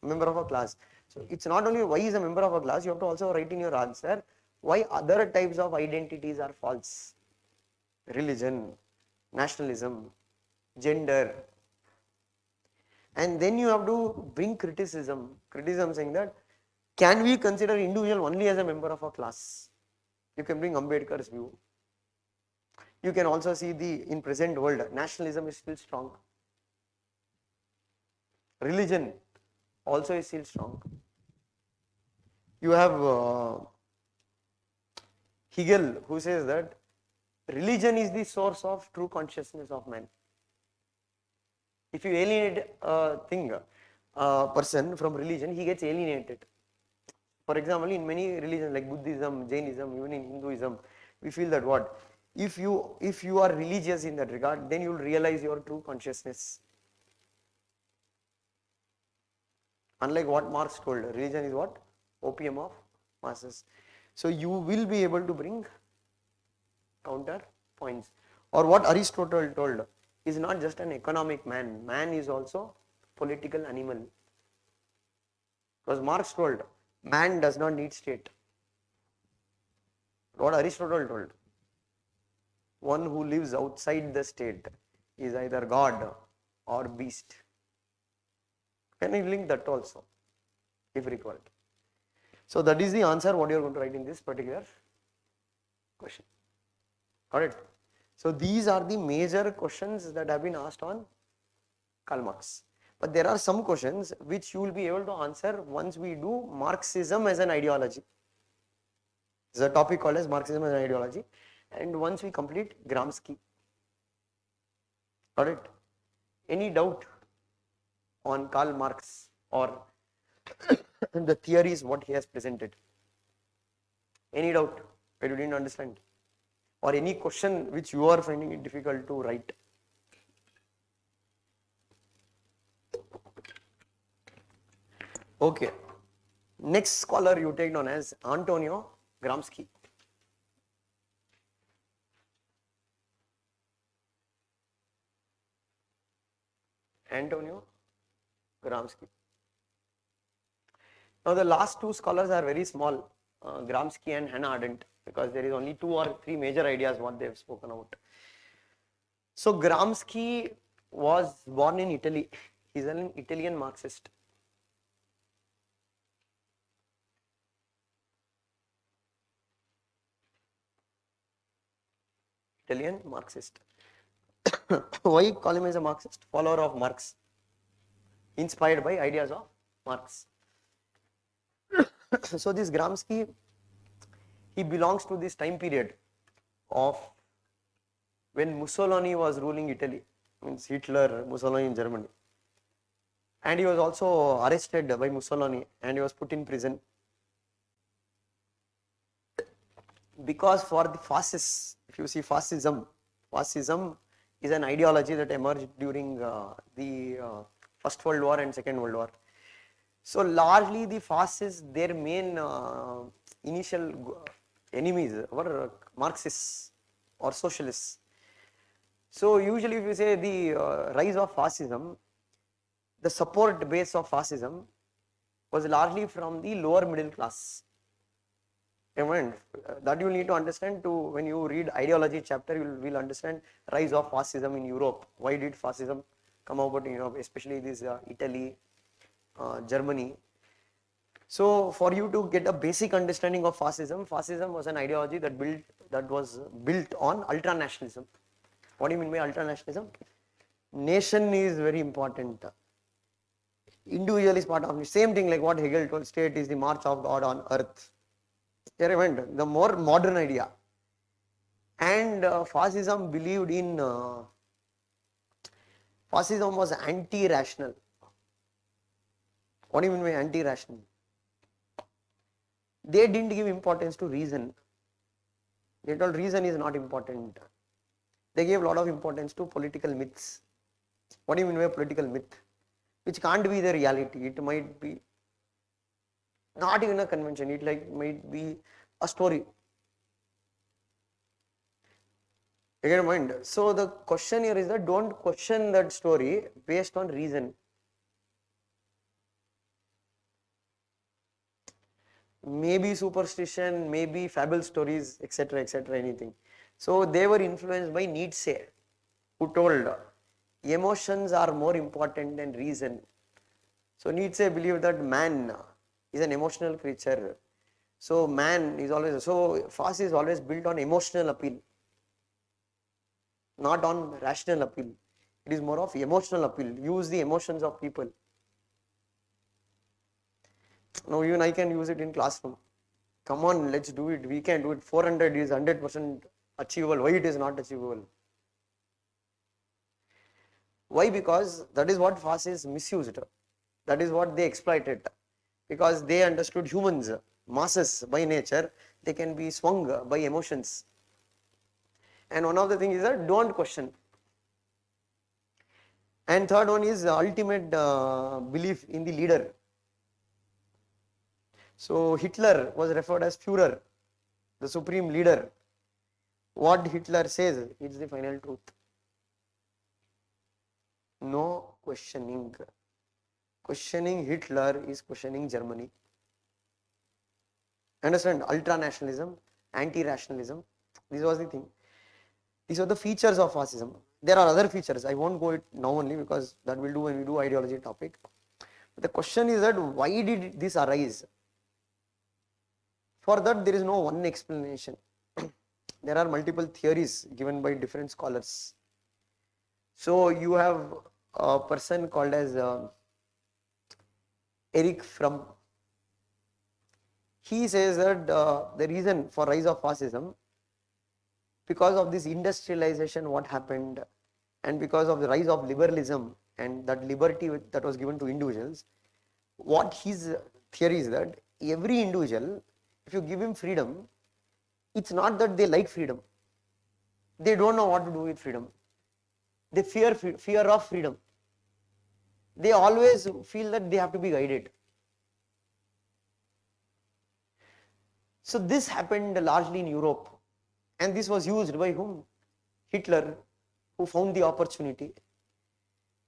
member of a class. So it's not only why is a member of a class, you have to also write in your answer why other types of identities are false. Religion, nationalism, gender. And then you have to bring criticism saying that, can we consider individual only as a member of a class? You can bring Ambedkar's view. You can also see in present world, nationalism is still strong. Religion also is still strong. You have Hegel, who says that religion is the source of true consciousness of man. If you alienate a thing, a person from religion, he gets alienated. For example, in many religions like Buddhism, Jainism, even in Hinduism, we feel that what? If you are religious in that regard, then you will realize your true consciousness. Unlike what Marx told, religion is what? Opium of masses. So you will be able to bring counter points. Or what Aristotle told is not just an economic man. Man is also political animal. Because Marx told, man does not need state. What Aristotle told, one who lives outside the state is either God or beast. Can you link that also, if required? So that is the answer what you are going to write in this particular question. Got it? So these are the major questions that have been asked on Karl Marx. But there are some questions which you will be able to answer once we do Marxism as an ideology. There's a topic called as Marxism as an ideology, and once we complete Gramsci. Got it? Any doubt on Karl Marx or the theories what he has presented? Any doubt that you didn't understand? Or any question which you are finding it difficult to write? Okay. Next scholar you take down as Antonio Gramsci. Antonio Gramsci. Now the last two scholars are very small, Gramsci and Hannah Arendt, because there is only 2 or 3 major ideas what they have spoken about. So Gramsci was born in Italy. He is an Italian Marxist. Italian Marxist. Why call him as a Marxist? Follower of Marx. Inspired by ideas of Marx. So this Gramsci, he belongs to this time period of when Mussolini was ruling Italy, means Hitler, Mussolini in Germany. And he was also arrested by Mussolini and he was put in prison. Because for the fascists, if you see fascism is an ideology that emerged during the First World War and Second World War. So largely the fascists, their main initial enemies were Marxists or socialists. So usually if you say the rise of fascism, the support base of fascism was largely from the lower middle class. That you will need to understand to when you read ideology chapter, you will understand rise of fascism in Europe. Why did fascism come about in Europe, especially this Italy, Germany. So for you to get a basic understanding of fascism was an ideology that was built on ultranationalism. What do you mean by ultranationalism? Nation is very important. Individual is part of it. Same thing like what Hegel told, state is the march of God on earth. The more modern idea. And fascism believed in, fascism was anti-rational. What do you mean by anti-rational? They didn't give importance to reason. They told reason is not important. They gave a lot of importance to political myths. What do you mean by political myth? Which can't be the reality. It might be not even a convention. It might be a story. You get mind? So the question here is that don't question that story based on reason. Maybe superstition, maybe fable stories, etc., etc., anything. So they were influenced by Nietzsche, who told emotions are more important than reason. So Nietzsche believed that man is an emotional creature. So man is always, so fast is always built on emotional appeal, not on rational appeal. It is more of emotional appeal. Use the emotions of people. Now even I can use it in classroom. Come on, let's do it. We can do it. 400 is 100% achievable. Why it is not achievable? Why? Because that is what fascists misused. That is what they exploited. Because they understood humans, masses by nature, they can be swung by emotions. And one of the things is that don't question. And third one is ultimate belief in the leader. So Hitler was referred as Führer, the supreme leader. What Hitler says is the final truth. No questioning. Questioning Hitler is questioning Germany. Understand? Ultra-nationalism, anti-rationalism. This was the thing. These are the features of fascism. There are other features. I won't go it now only because that will do when we do ideology topic. But the question is that why did this arise? For that there is no one explanation. There are multiple theories given by different scholars. So you have a person called as Eric Fromm. He says that the reason for rise of fascism, because of this industrialization what happened, and because of the rise of liberalism and that liberty that was given to individuals, what his theory is that every individual, if you give him freedom, it's not that they like freedom. They don't know what to do with freedom. They fear of freedom. They always feel that they have to be guided. So this happened largely in Europe, and this was used by whom? Hitler, who found the opportunity.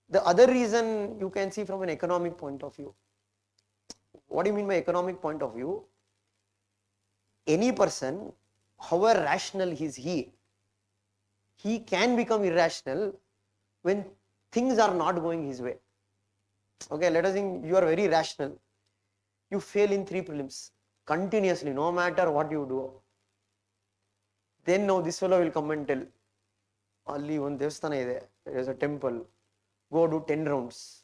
The other reason you can see from an economic point of view. What do you mean by economic point of view? Any person, however rational is he can become irrational when things are not going his way. Okay, let us think you are very rational. You fail in 3 prelims continuously, no matter what you do. Then now this fellow will come and tell, Ali one devasthana ide, there is a temple, go do 10 rounds.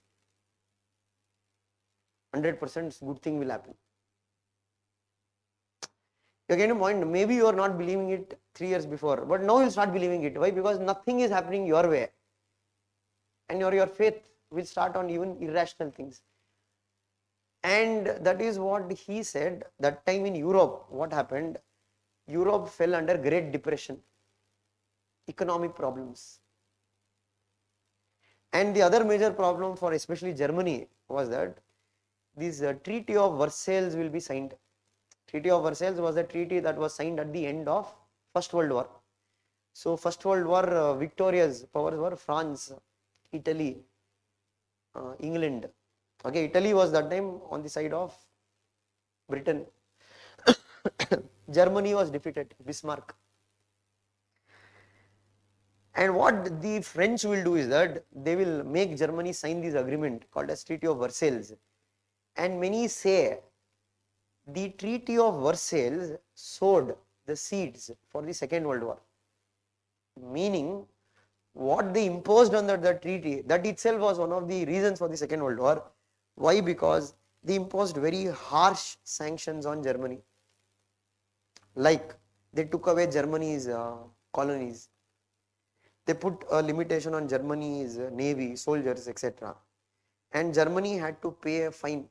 100% good thing will happen. You get a point. Maybe you are not believing it 3 years before, but now you'll start believing it. Why? Because nothing is happening your way. And your faith will start on even irrational things. And that is what he said. That time in Europe, what happened? Europe fell under Great Depression, economic problems. And the other major problem for especially Germany was that this Treaty of Versailles will be signed. Treaty of Versailles was a treaty that was signed at the end of First World War. So First World War victorious powers were France, Italy, England. Okay, Italy was that time on the side of Britain. Germany was defeated, Bismarck. And what the French will do is that they will make Germany sign this agreement called as Treaty of Versailles. And many say the Treaty of Versailles sowed the seeds for the Second World War. Meaning, what they imposed under the treaty, that itself was one of the reasons for the Second World War. Why? Because they imposed very harsh sanctions on Germany. Like, they took away Germany's colonies. They put a limitation on Germany's navy, soldiers, etc. And Germany had to pay a fine.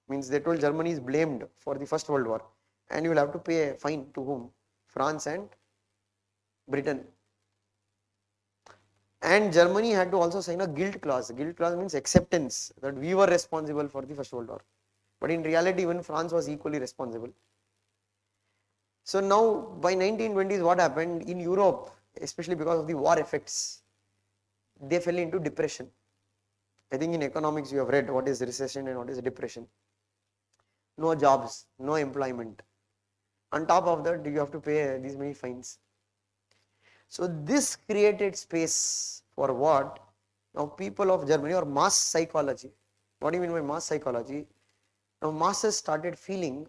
Means they told Germany is blamed for the First World War. And you will have to pay a fine to whom? France and Britain. And Germany had to also sign a guilt clause. Guilt clause means acceptance that we were responsible for the First World War. But in reality, even France was equally responsible. So now, by 1920s, what happened in Europe, especially because of the war effects, they fell into depression. I think in economics, you have read what is recession and what is depression. No jobs, no employment. On top of that, you have to pay these many fines. So this created space for what? Now people of Germany, or mass psychology. What do you mean by mass psychology? Now masses started feeling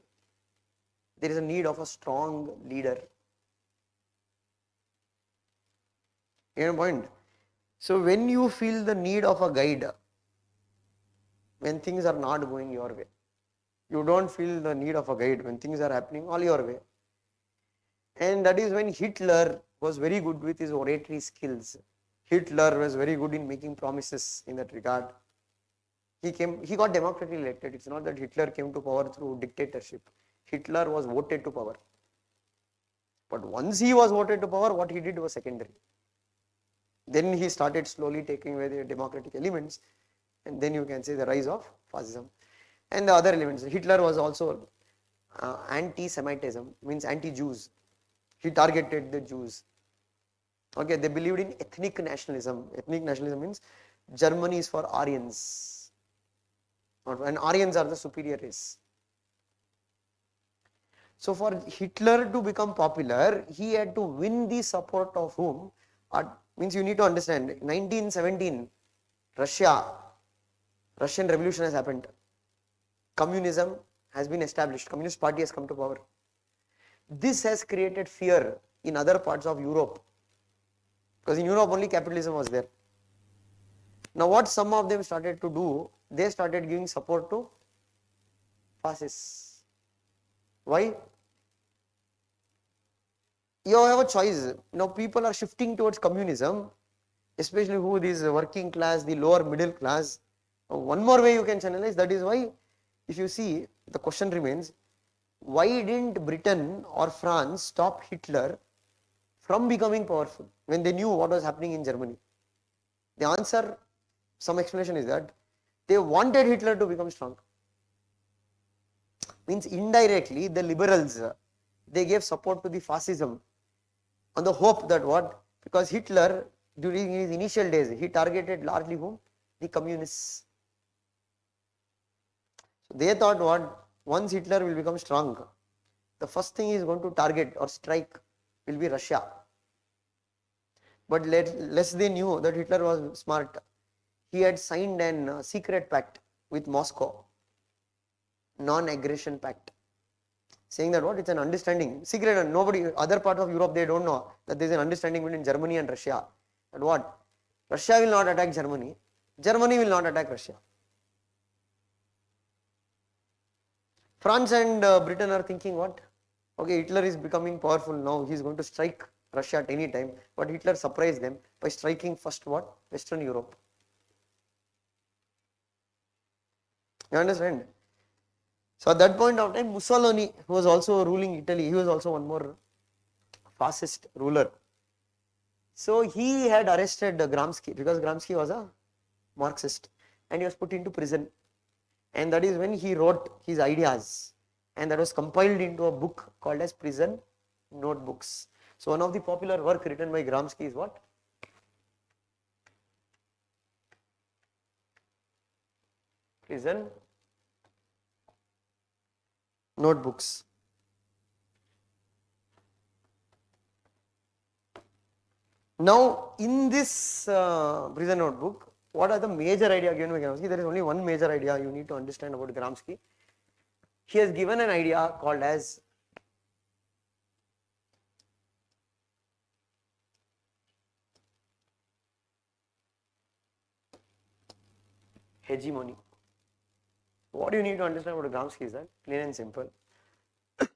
there is a need of a strong leader. You get a point? So when you feel the need of a guide, when things are not going your way, You don't feel the need of a guide when things are happening all your way. And that is when Hitler was very good with his oratory skills. Hitler was very good in making promises in that regard. He got democratically elected. It's not that Hitler came to power through dictatorship. Hitler was voted to power. But once he was voted to power, what he did was secondary. Then he started slowly taking away the democratic elements, and then you can say the rise of fascism. And the other elements, Hitler was also anti-Semitism, means anti-Jews. He targeted the Jews. Okay, they believed in ethnic nationalism. Ethnic nationalism means Germany is for Aryans, and Aryans are the superior race. So for Hitler to become popular, he had to win the support of whom? Means you need to understand, 1917, Russian revolution has happened. Communism has been established. Communist party has come to power. This has created fear in other parts of Europe, because in Europe only capitalism was there. Now what some of them started to do, they started giving support to fascists. Why? You have a choice. Now people are shifting towards communism, especially who is working class, the lower middle class. One more way you can channelize, that is why, if you see, the question remains, why didn't Britain or France stop Hitler from becoming powerful when they knew what was happening in Germany? The answer, some explanation is that they wanted Hitler to become strong. Means indirectly the liberals, they gave support to the fascism on the hope that what? Because Hitler during his initial days, he targeted largely whom? The communists. So they thought what? Once Hitler will become strong, the first thing he is going to target or strike will be Russia. But less they knew that Hitler was smart. He had signed an secret pact with Moscow, non-aggression pact, saying that what? It's an understanding, secret, and nobody, other part of Europe, they don't know that there is an understanding between Germany and Russia. That what? Russia will not attack Germany, Germany will not attack Russia. France and Britain are thinking what? Okay, Hitler is becoming powerful now, he is going to strike Russia at any time, but Hitler surprised them by striking first what? Western Europe. You understand? So at that point of time, Mussolini, who was also ruling Italy, he was also one more fascist ruler. So he had arrested Gramsci, because Gramsci was a Marxist, and he was put into prison. And that is when he wrote his ideas, and that was compiled into a book called as Prison Notebooks. So one of the popular work written by Gramsci is what? Prison Notebooks. Now in this prison notebook, what are the major ideas given by Gramsci? There is only one major idea you need to understand about Gramsci. He has given an idea called as hegemony. What you need to understand about Gramsci is that, plain and simple, you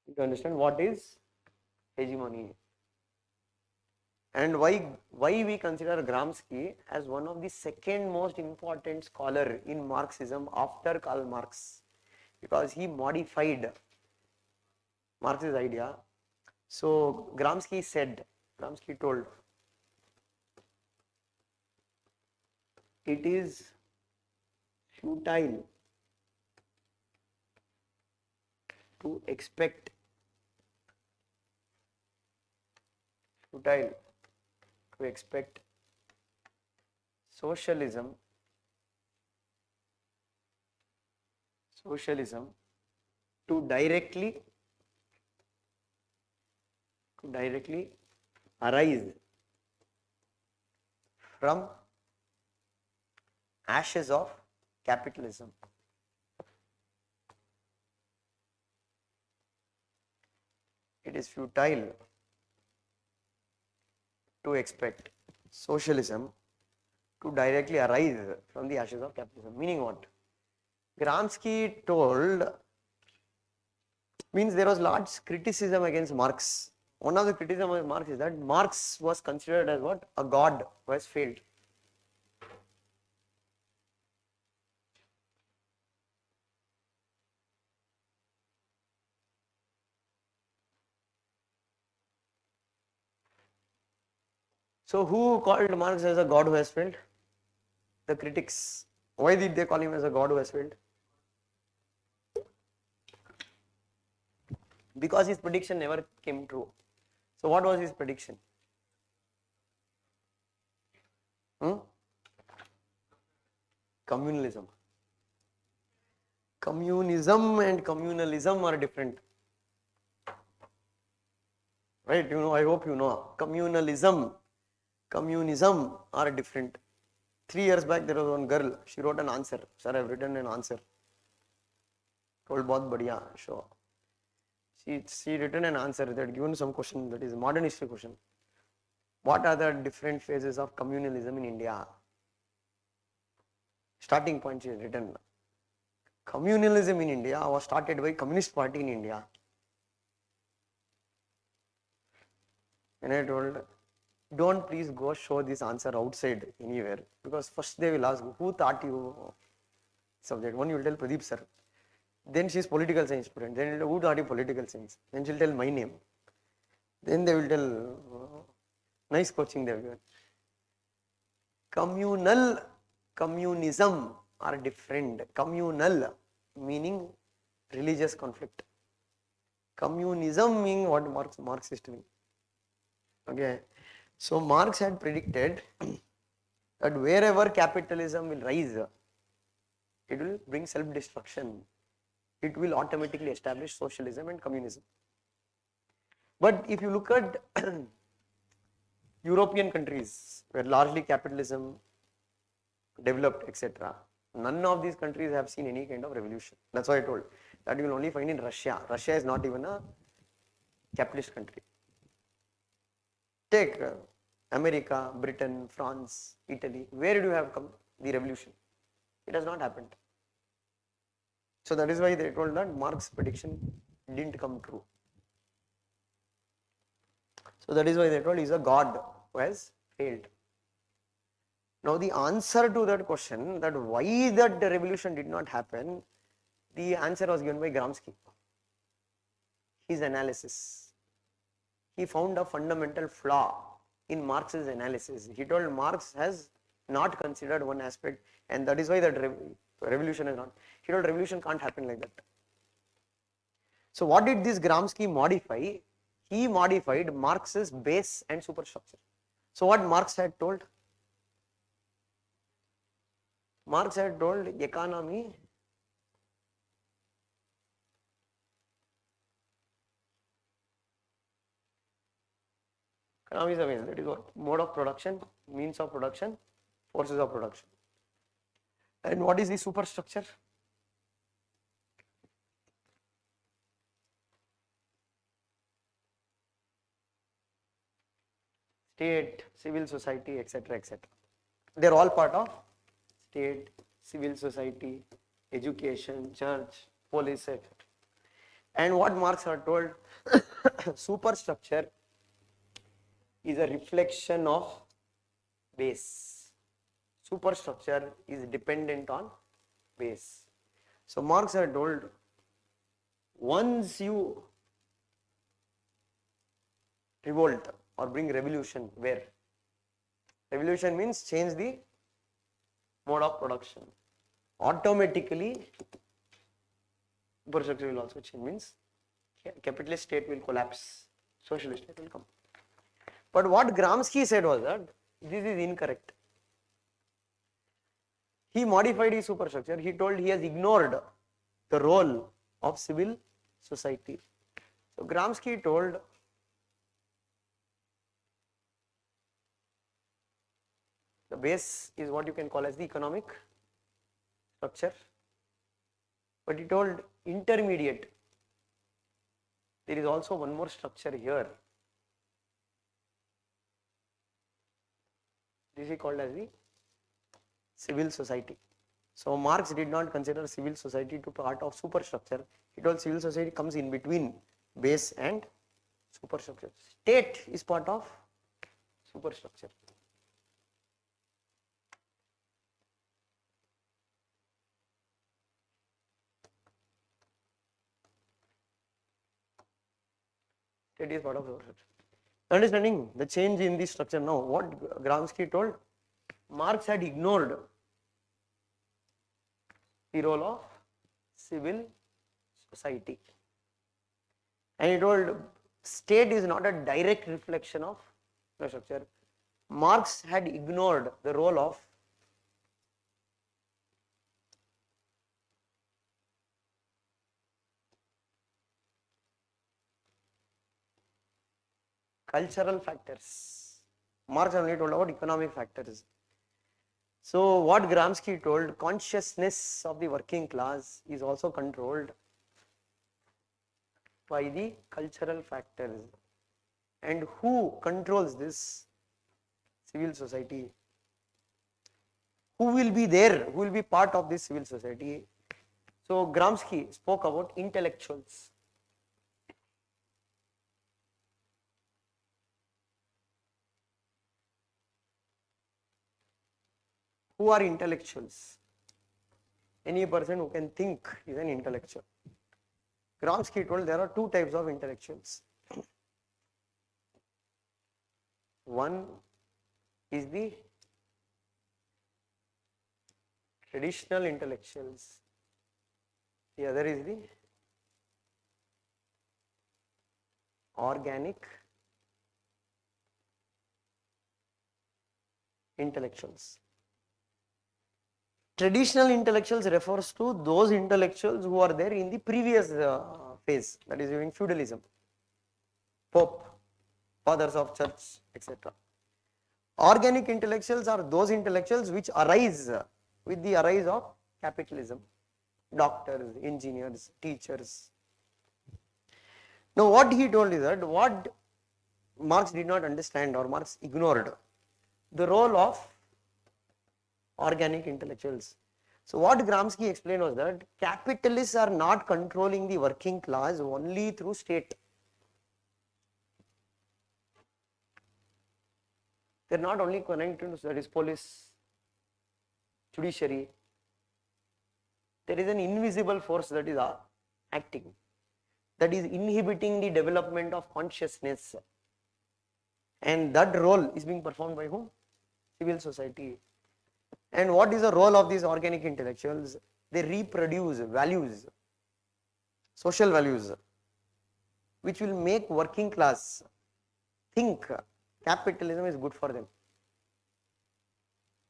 need to understand what is hegemony, and why we consider Gramsci as one of the second most important scholar in Marxism after Karl Marx, because he modified Marx's idea. So Gramsci told, it is futile to expect socialism to directly arise from ashes of capitalism. It is futile to expect socialism to directly arise from the ashes of capitalism. Meaning what? Gramsci told, means there was large criticism against Marx. One of the criticism of Marx is that Marx was considered as what? A god who has failed. So who called Marx as a god who has failed? The critics. Why did they call him as a god who has failed? Because his prediction never came true. So what was his prediction? Hmm? Communalism. Communism and communalism are different. Right? I hope you know. Communism are different. 3 years back, there was one girl. She wrote an answer. Sir, I've written an answer. Told bahut badhiya. Sure. She written an answer that given some question, that is a modern history question. What are the different phases of communalism in India? Starting point she has written. Communalism in India was started by Communist Party in India. And I told, don't please go show this answer outside anywhere, because first they will ask, who taught you subject? One you will tell Pradeep sir. Then she is political science student. Then who taught you political science? Then she will tell my name. Then they will tell, nice coaching they have given. Communal, communism are different. Communal meaning religious conflict. Communism meaning what Marx is doing. Okay. So Marx had predicted that wherever capitalism will rise, it will bring self-destruction. It will automatically establish socialism and communism. But if you look at European countries where largely capitalism developed, etc., none of these countries have seen any kind of revolution. That's why I told that you will only find in Russia. Russia is not even a capitalist country. Take America, Britain, France, Italy. Where do you have come the revolution? It has not happened. So that is why they told that Marx's prediction didn't come true. So that is why they told he is a god who has failed. Now the answer to that question, that why that revolution did not happen, the answer was given by Gramsci. His analysis. He found a fundamental flaw in Marx's analysis. He told Marx has not considered one aspect, and that is why that revolution is not. He told revolution can't happen like that. So what did this Gramsci modify? He modified Marx's base and superstructure. So what Marx had told? Marx had told economy is a means, that is what? Mode of production, means of production, forces of production. And what is the superstructure? State, civil society, etc., etc. They are all part of state, civil society, education, church, police, etc. And what Marx had told, superstructure is a reflection of base. Superstructure is dependent on base. So Marx had told, once you revolt or bring revolution, where? Revolution means change the mode of production. Automatically, superstructure will also change, means capitalist state will collapse, socialist state will come. But what Gramsci said was that this is incorrect. He modified his superstructure. He told he has ignored the role of civil society. So Gramsci told the base is what you can call as the economic structure. But he told intermediate, there is also one more structure here. This is called as the civil society. So Marx did not consider civil society to be part of superstructure. He told civil society comes in between base and superstructure. State is part of superstructure. State is part of superstructure. Understanding the change in the structure now, what Gramsci told, Marx had ignored the role of civil society. And he told state is not a direct reflection of the structure. Marx had ignored the role of cultural factors. Marx only told about economic factors. So what Gramsci told, consciousness of the working class is also controlled by the cultural factors. And who controls this? Civil society. Who will be there? Who will be part of this civil society? So Gramsci spoke about intellectuals. Who are intellectuals? Any person who can think is an intellectual. Gramsci told there are two types of intellectuals. One is the traditional intellectuals. The other is the organic intellectuals. Traditional intellectuals refers to those intellectuals who are there in the previous phase, that is during feudalism, Pope, fathers of church, etc. Organic intellectuals are those intellectuals which arise with the rise of capitalism, doctors, engineers, teachers. Now what he told is that what Marx did not understand or Marx ignored, the role of organic intellectuals. So what Gramsci explained was that capitalists are not controlling the working class only through state. They are not only connected to, that is, police, judiciary. There is an invisible force that is acting, that is inhibiting the development of consciousness. And that role is being performed by whom? Civil society. And what is the role of these organic intellectuals? They reproduce values, social values, which will make working class think capitalism is good for them.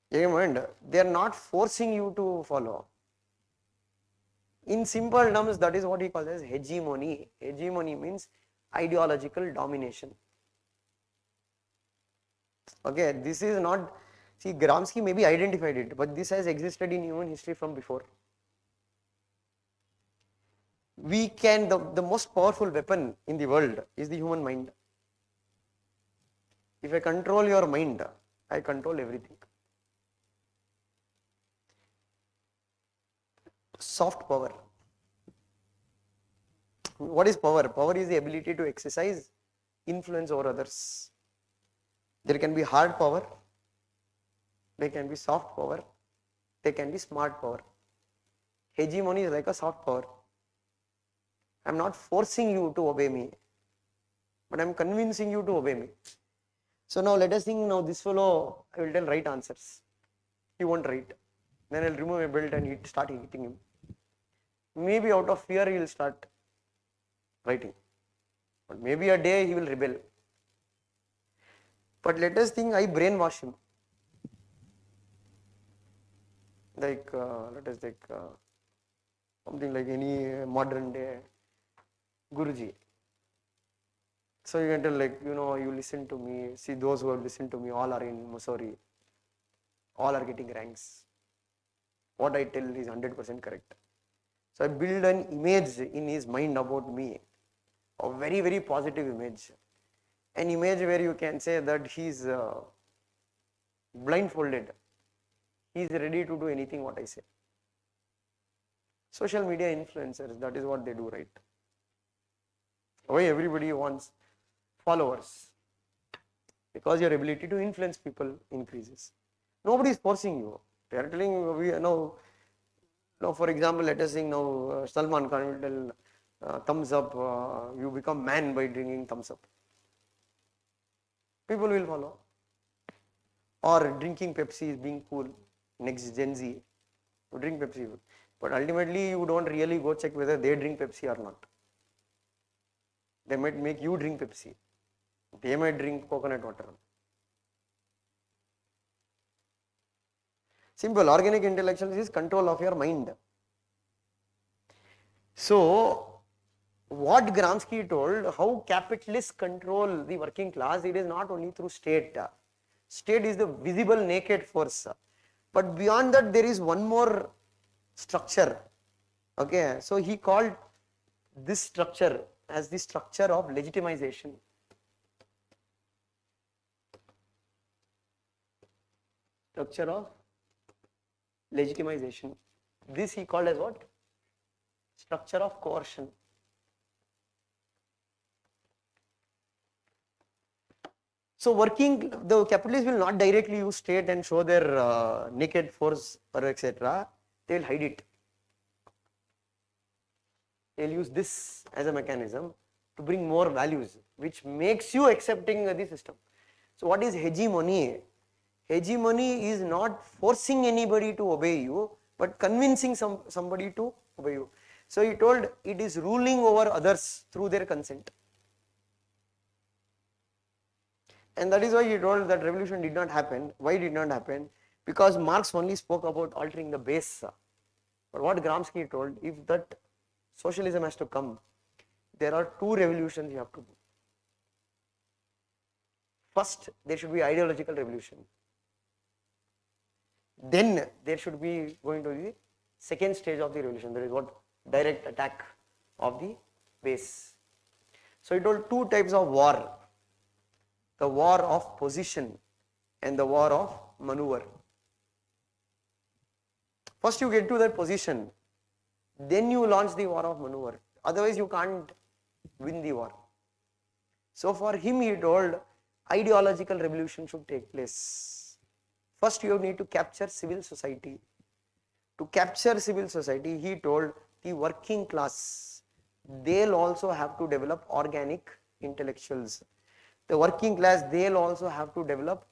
They are not forcing you to follow. In simple terms, that is what he calls as hegemony. Hegemony means ideological domination. Okay, this is not, see, Gramsci maybe identified it, but this has existed in human history from before. We can, the most powerful weapon in the world is the human mind. If I control your mind, I control everything. Soft power. What is power? Power is the ability to exercise influence over others. There can be hard power, there can be soft power, there can be smart power. Hegemony is like a soft power. I am not forcing you to obey me, but I am convincing you to obey me. So now let us think, now this fellow, I will tell right answers. He won't write. Then I will remove a belt and start hitting him. Maybe out of fear he will start writing. But maybe a day he will rebel. But let us think I brainwash him. Like, let us take something like any modern day Guruji. So you can tell, like, you listen to me, see those who have listened to me, all are in Mussoorie, all are getting ranks. What I tell is 100% correct. So I build an image in his mind about me, a very, very positive image. An image where you can say that he is blindfolded. he is ready to do anything what I say. Social media influencers, that is what they do, right? Why everybody wants followers? Because your ability to influence people increases. Nobody is forcing you. They are telling you, we now for example, let us think now Salman Khan will tell thumbs up, you become man by drinking thumbs up. People will follow. Or drinking Pepsi is being cool. Next Gen Z, to drink Pepsi. But ultimately, you don't really go check whether they drink Pepsi or not. They might make you drink Pepsi. They might drink coconut water. Simple. Organic intellectualism is control of your mind. So, what Gramsci told, how capitalists control the working class, it is not only through state. State is the visible naked force. But beyond that, there is one more structure. Okay, so he called this structure as the structure of legitimization. Structure of legitimization. This he called as what? Structure of coercion. So the capitalists will not directly use state and show their naked force or etc. They will hide it. They will use this as a mechanism to bring more values, which makes you accepting the system. So what is hegemony? Hegemony is not forcing anybody to obey you, but convincing somebody to obey you. So he told it is ruling over others through their consent. And that is why he told that revolution did not happen. Why it did not happen? Because Marx only spoke about altering the base. But what Gramsci told, if that socialism has to come, there are two revolutions you have to do. First, there should be ideological revolution. Then there should be going to the second stage of the revolution. There is what? Direct attack of the base. So he told two types of war. The war of position and the war of maneuver. First you get to that position, then you launch the war of maneuver. Otherwise you can't win the war. So for him he told ideological revolution should take place. First you need to capture civil society. To capture civil society, he told the working class, they'll also have to develop organic intellectuals. The working class, they'll also have to develop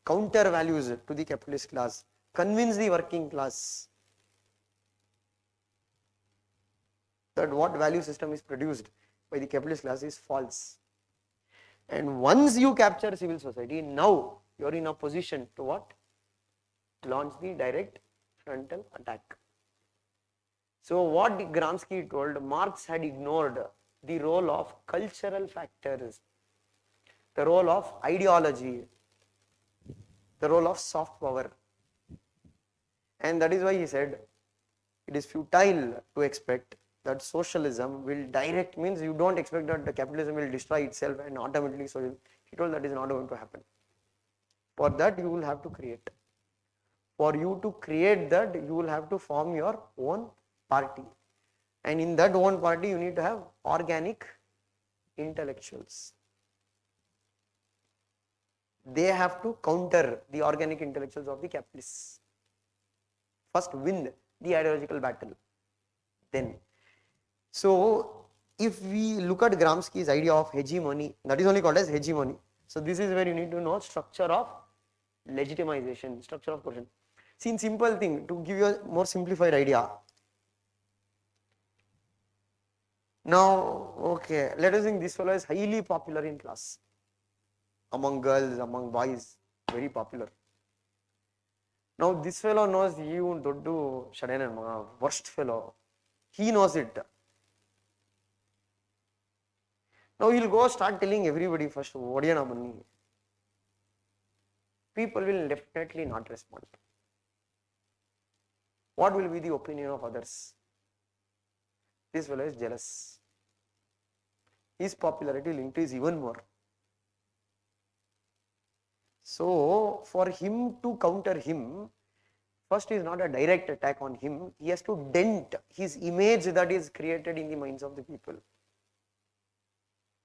counter values to the capitalist class. Convince the working class that what value system is produced by the capitalist class is false. And once you capture civil society, now you are in a position to what? Launch the direct frontal attack. So what Gramsci told, Marx had ignored the role of cultural factors, the role of ideology, the role of soft power. And that is why he said it is futile to expect that socialism will direct, means you don't expect that the capitalism will destroy itself and automatically so he told that is not going to happen. For that you will have to create. For you to create that, you will have to form your own party. And in that own party you need to have organic intellectuals. They have to counter the organic intellectuals of the capitalists. First win the ideological battle. Then. So if we look at Gramsci's idea of hegemony, that is only called as hegemony. So this is where you need to know structure of legitimization, structure of coercion. See, in simple thing, to give you a more simplified idea. Now, okay, let us think this fellow is highly popular in class. Among girls, among boys, very popular. Now this fellow knows he doddu shadenan worst fellow. He knows it. Now he'll go start telling everybody first, Odiyana Banni. People will definitely not respond. What will be the opinion of others? This fellow is jealous. His popularity will increase even more. So for him to counter him, first is not a direct attack on him. He has to dent his image that is created in the minds of the people.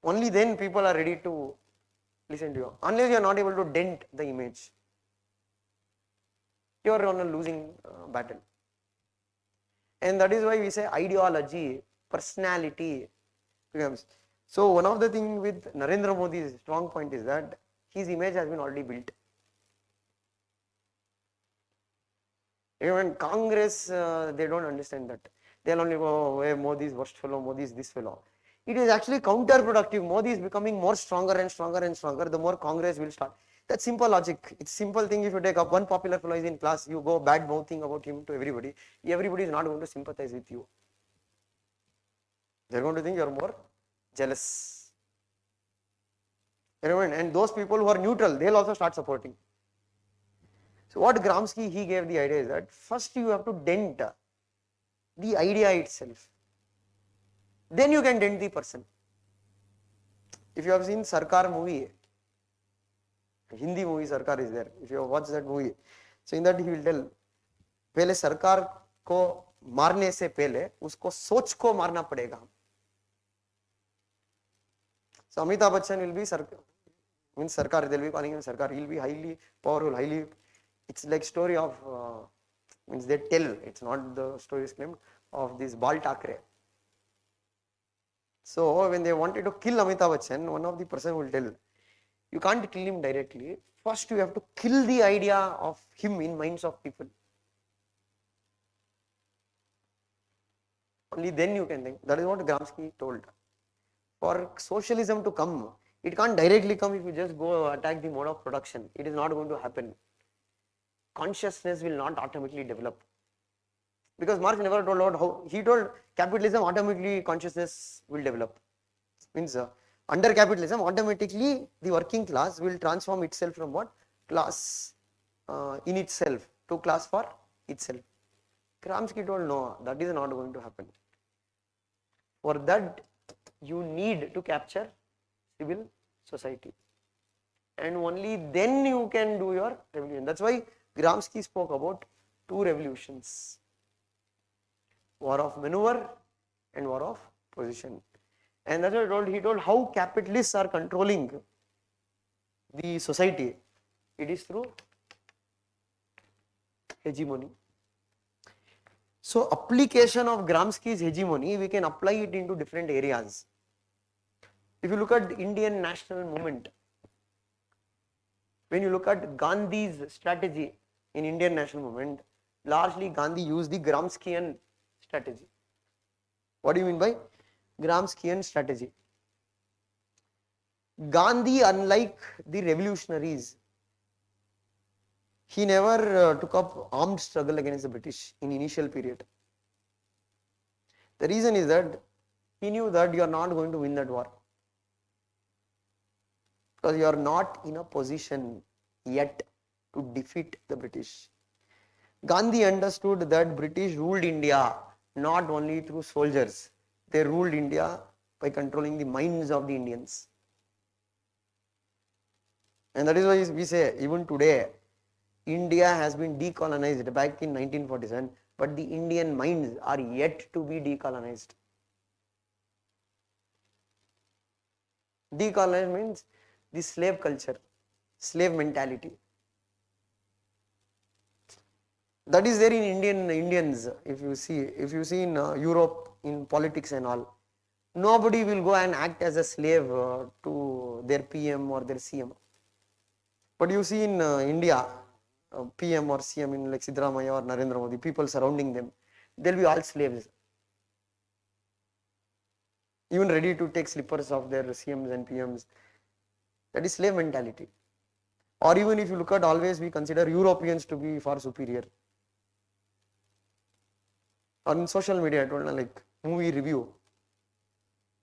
Only then people are ready to listen to you. Unless you are not able to dent the image, you are on a losing battle. And that is why we say ideology, personality becomes. So one of the things with Narendra Modi's strong point is that his image has been already built. Even Congress, they don't understand that. They'll only go, oh, hey, Modi is worst fellow, Modi is this fellow. It is actually counterproductive. Modi is becoming more stronger and stronger and stronger. The more Congress will start. That's simple logic. It's simple thing. If you take up one popular fellow is in class, you go bad mouthing about him to everybody. Everybody is not going to sympathize with you. They're going to think you're more jealous. And those people who are neutral, they'll also start supporting. So what Gramsci, he gave the idea is that first you have to dent the idea itself. Then you can dent the person. If you have seen Sarkar movie, Hindi movie Sarkar is there. If you have watched that movie, so in that he will tell, पहले सरकार को मारने से पहले उसको सोच को मारना पड़ेगा. So Amitabh Bachchan will be Sarkar, they'll be calling him Sarkar. He'll be highly powerful, highly. It's like story of means they tell. It's not the story is claimed of this Bal Thackeray. So when they wanted to kill Amitabh Bachchan, one of the person will tell, you can't kill him directly. First you have to kill the idea of him in minds of people. Only then you can think. That is what Gramsci told. For socialism to come, it can't directly come if you just go attack the mode of production. It is not going to happen. Consciousness will not automatically develop. Because Marx never told out how, he told capitalism automatically consciousness will develop. Means under capitalism automatically the working class will transform itself from what? Class in itself to class for itself. Gramsci told no, that is not going to happen. For that you need to capture civil society. And only then you can do your revolution. That's why Gramsci spoke about two revolutions. War of maneuver and war of position. And that's what he told how capitalists are controlling the society. It is through hegemony. So application of Gramsci's hegemony, we can apply it into different areas. If you look at Indian national movement, when you look at Gandhi's strategy in Indian national movement, largely Gandhi used the Gramscian strategy. What do you mean by Gramscian strategy? Gandhi, unlike the revolutionaries, he never took up armed struggle against the British in initial period. The reason is that he knew that you are not going to win that war. Because you are not in a position yet to defeat the British. Gandhi understood that British ruled India not only through soldiers, they ruled India by controlling the minds of the Indians. And that is why we say even today, India has been decolonized back in 1947, but the Indian minds are yet to be decolonized. Decolonized means the slave culture, slave mentality. That is there in Indians. If you see in Europe in politics and all, nobody will go and act as a slave to their PM or their CM. But you see in India, PM or CM in like Siddaramaiah or Narendra Modi, people surrounding them, they'll be all slaves. Even ready to take slippers of their CMs and PMs. That is slave mentality. Or even if you look at, always we consider Europeans to be far superior. Or in social media, I told like movie review.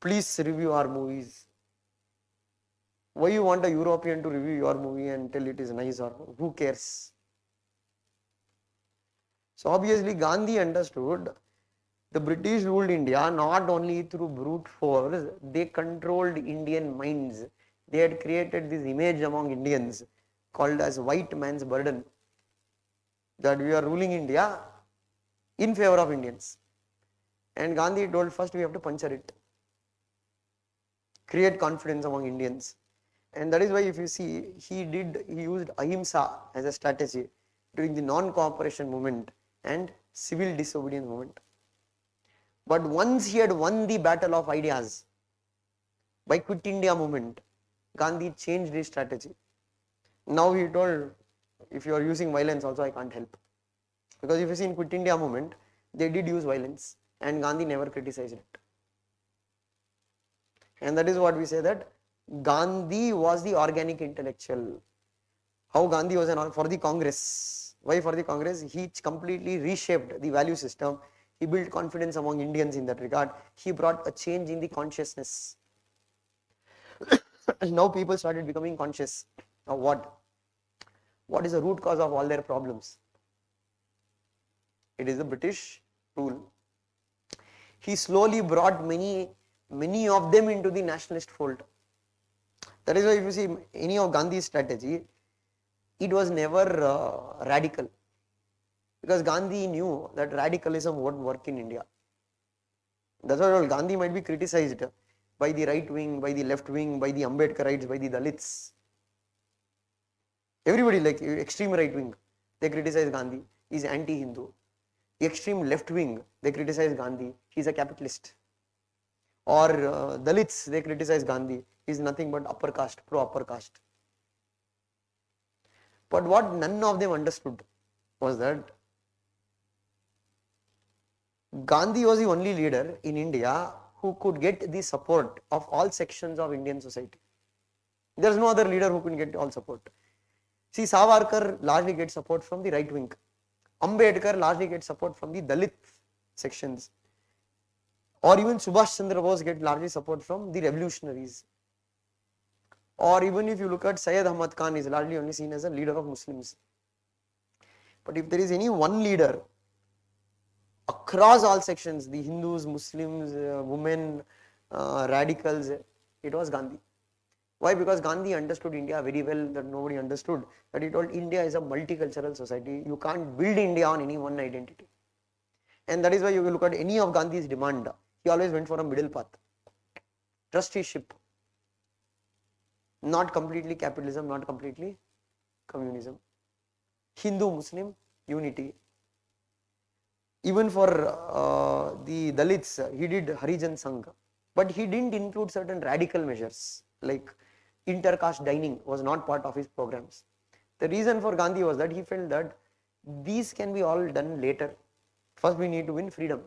Please review our movies. Why you want a European to review your movie and tell it is nice, or who cares? So obviously Gandhi understood the British ruled India not only through brute force, they controlled Indian minds. They had created this image among Indians called as white man's burden. that we are ruling India in favor of Indians. And Gandhi told first we have to puncture it, create confidence among Indians. And that is why if you see, he used ahimsa as a strategy during the non-cooperation movement and civil disobedience movement. But once he had won the battle of ideas by Quit India movement, Gandhi changed his strategy. Now he told, if you are using violence also I can't help. Because if you see in Quit India movement, they did use violence and Gandhi never criticized it. And that is what we say, that Gandhi was the organic intellectual. How Gandhi was for the Congress. Why for the Congress? He completely reshaped the value system. He built confidence among Indians in that regard. He brought a change in the consciousness. Now people started becoming conscious of what? What is the root cause of all their problems? It is the British rule. He slowly brought many of them into the nationalist fold. That is why if you see any of Gandhi's strategy, it was never radical. Because Gandhi knew that radicalism won't work in India. That's why Gandhi might be criticized by the right wing, by the left wing, by the Ambedkarites, by the Dalits. Everybody, like extreme right wing, they criticize Gandhi, he is anti-Hindu. The extreme left wing, they criticize Gandhi, he is a capitalist. Or Dalits, they criticize Gandhi, he is nothing but upper caste, pro-upper caste. But what none of them understood was that Gandhi was the only leader in India who could get the support of all sections of Indian society. There is no other leader who can get all support. See, Savarkar largely gets support from the right wing. Ambedkar largely gets support from the Dalit sections. Or even Subhash Chandra Bose gets largely support from the revolutionaries. Or even if you look at Syed Ahmad Khan, is largely only seen as a leader of Muslims. But if there is any one leader across all sections, the Hindus, Muslims, women, radicals, it was Gandhi. Why? Because Gandhi understood India very well that nobody understood. That he told India is a multicultural society. You can't build India on any one identity. And that is why you will look at any of Gandhi's demand. He always went for a middle path. Trusteeship. Not completely capitalism, not completely communism. Hindu-Muslim unity. Even for the Dalits, he did Harijan Sangh. But he didn't include certain radical measures like inter-caste dining was not part of his programs. The reason for Gandhi was that he felt that these can be all done later. First we need to win freedom.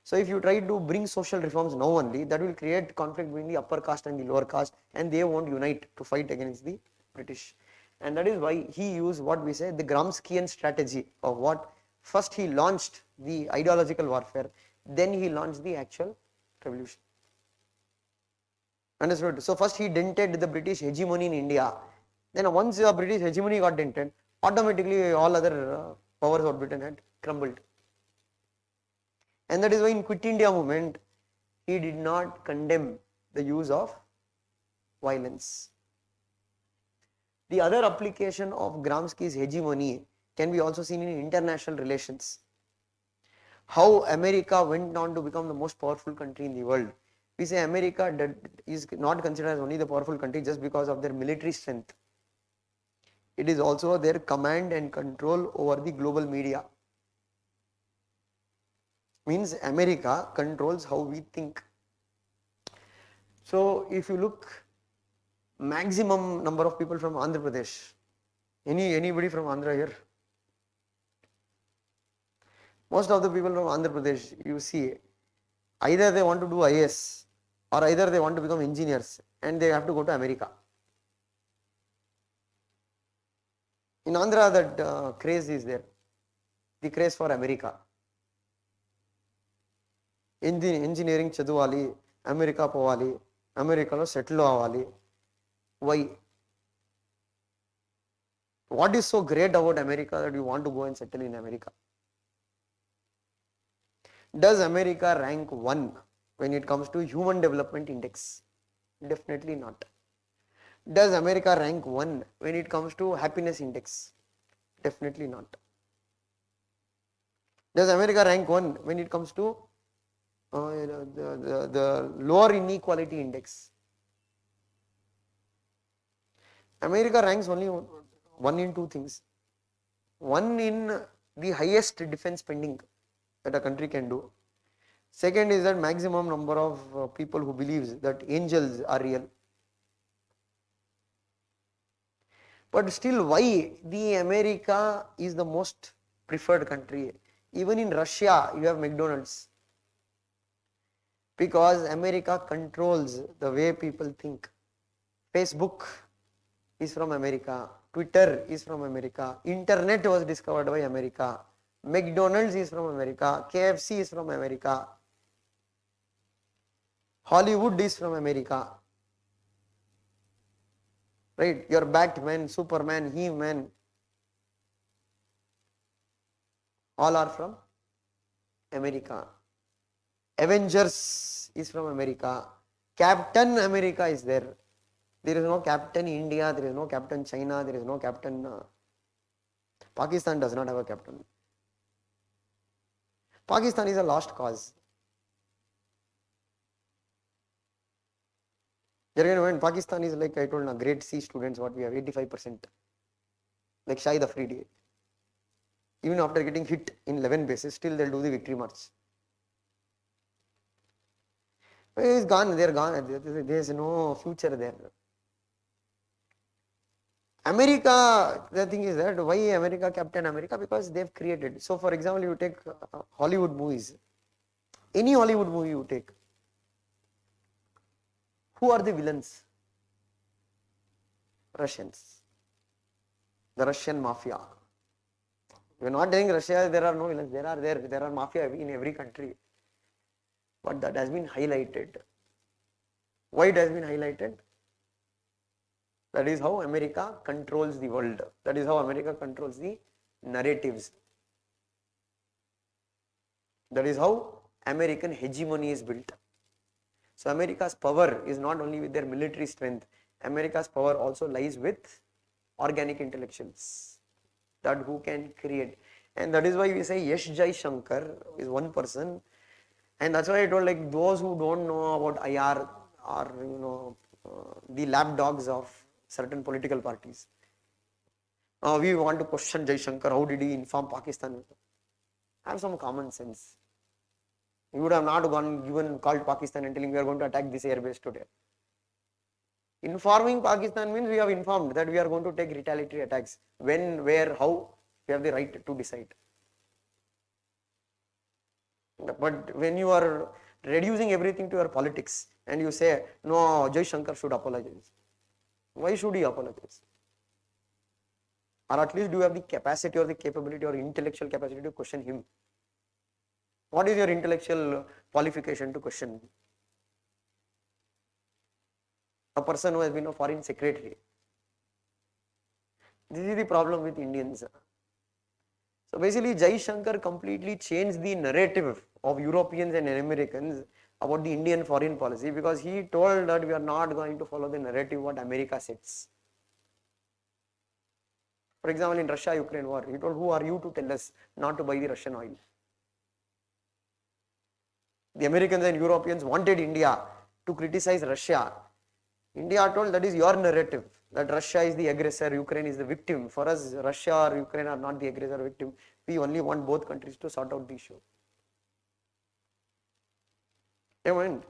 So if you try to bring social reforms now only, that will create conflict between the upper caste and the lower caste, and they won't unite to fight against the British. And that is why he used what we say the Gramscian strategy of what? First he launched the ideological warfare, then he launched the actual revolution. Understood? So first he dented the British hegemony in India. Then once the British hegemony got dented, automatically all other powers of Britain had crumbled. And that is why in Quit India movement, he did not condemn the use of violence. The other application of Gramsci's hegemony can be also seen in international relations. How America went on to become the most powerful country in the world. We say America is not considered as only the powerful country just because of their military strength. It is also their command and control over the global media. Means America controls how we think. So if you look, maximum number of people from Andhra Pradesh. Anybody from Andhra here? Most of the people from Andhra Pradesh, you see, either they want to do IAS or either they want to become engineers and they have to go to America. In Andhra, that craze is there, the craze for America. Engineering చదవాలి, America పోవాలి, America settle అవ్వాలి. Why? What is so great about America that you want to go and settle in America? Does America rank 1 when it comes to Human Development Index? Definitely not. Does America rank 1 when it comes to Happiness Index? Definitely not. Does America rank one when it comes to the lower inequality index? America ranks only one in two things. One in the highest defense spending that a country can do. Second is that maximum number of people who believes that angels are real. But still, why the America is the most preferred country? Even in Russia, you have McDonald's. Because America controls the way people think. Facebook is from America. Twitter is from America. Internet was discovered by America. McDonald's is from America. KFC is from America. Hollywood is from America. Right? Your Batman, Superman, He-Man, all are from America. Avengers is from America. Captain America is there. There is no Captain India, there is no Captain China, there is no Captain. Pakistan does not have a captain. Pakistan is a lost cause. When Pakistan is like I told now, grade C students, what we have 85%. Like Shahid Afridi. Even after getting hit in 11 bases, still they'll do the victory march. It's gone, they're gone. There's no future there. America, the thing is that why America, Captain America? Because they've created. So, for example, you take Hollywood movies. Any Hollywood movie you take. Who are the villains? Russians. The Russian mafia. We're not saying Russia, there are no villains. There are mafia in every country. But that has been highlighted. Why it has been highlighted? That is how America controls the world. That is how America controls the narratives. That is how American hegemony is built. So America's power is not only with their military strength. America's power also lies with organic intellectuals. That who can create. And that is why we say Yash Jai Shankar is one person. And that's why I told like those who don't know about IR are the lapdogs of certain political parties. We want to question Jai Shankar, how did he inform Pakistan? Have some common sense. You would have not called Pakistan and telling we are going to attack this airbase today. Informing Pakistan means we have informed that we are going to take retaliatory attacks. When, where, how, we have the right to decide. But when you are reducing everything to your politics and you say, no, Jai Shankar should apologize. Why should he apologize? Or at least do you have the capacity or the capability or intellectual capacity to question him? What is your intellectual qualification to question a person who has been a foreign secretary? This is the problem with Indians. So basically Jai Shankar completely changed the narrative of Europeans and Americans about the Indian foreign policy because he told that we are not going to follow the narrative what America sets. For example, in Russia-Ukraine war, he told, who are you to tell us not to buy the Russian oil? The Americans and Europeans wanted India to criticize Russia. India told that is your narrative, that Russia is the aggressor, Ukraine is the victim. For us, Russia or Ukraine are not the aggressor or victim. We only want both countries to sort out the issue. Amen.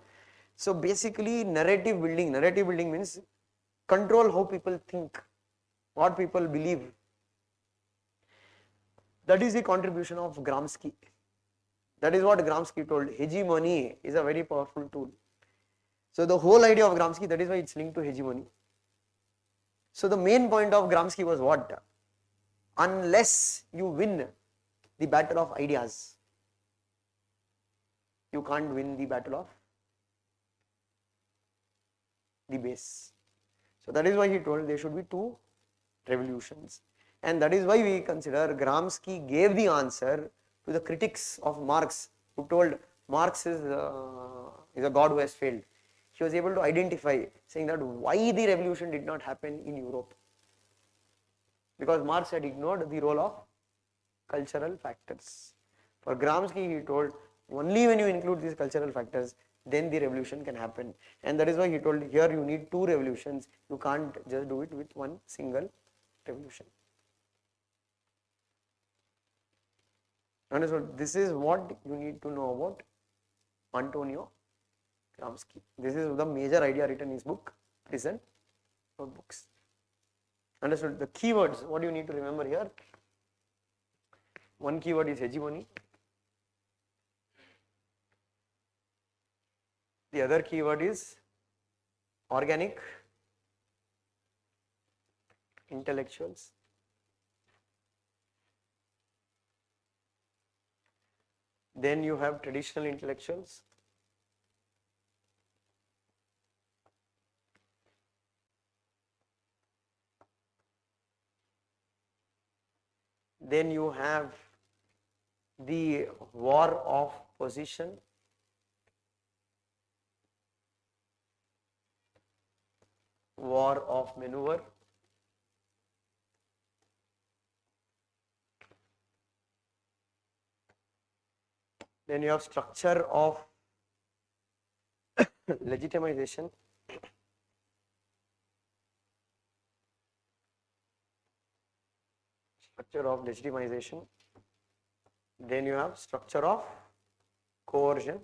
So basically narrative building means control how people think, what people believe. That is the contribution of Gramsci. That is what Gramsci told. Hegemony is a very powerful tool. So the whole idea of Gramsci, that is why it's linked to hegemony. So the main point of Gramsci was what? Unless you win the battle of ideas, you can't win the battle of the base. So that is why he told there should be two revolutions. And that is why we consider Gramsci gave the answer to the critics of Marx who told Marx is a god who has failed. He was able to identify saying that why the revolution did not happen in Europe. Because Marx had ignored the role of cultural factors. For Gramsci, he told only when you include these cultural factors, then the revolution can happen. And that is why he told here you need two revolutions. You can't just do it with one single revolution. Understood? This is what you need to know about Antonio Gramsci. This is the major idea written in his book, Prison Notebooks. Understood? The keywords, what do you need to remember here? One keyword is hegemony. The other keyword is organic intellectuals. Then you have traditional intellectuals. Then you have the war of position. War of maneuver. Then you have structure of legitimization. Structure of legitimization. Then you have structure of coercion.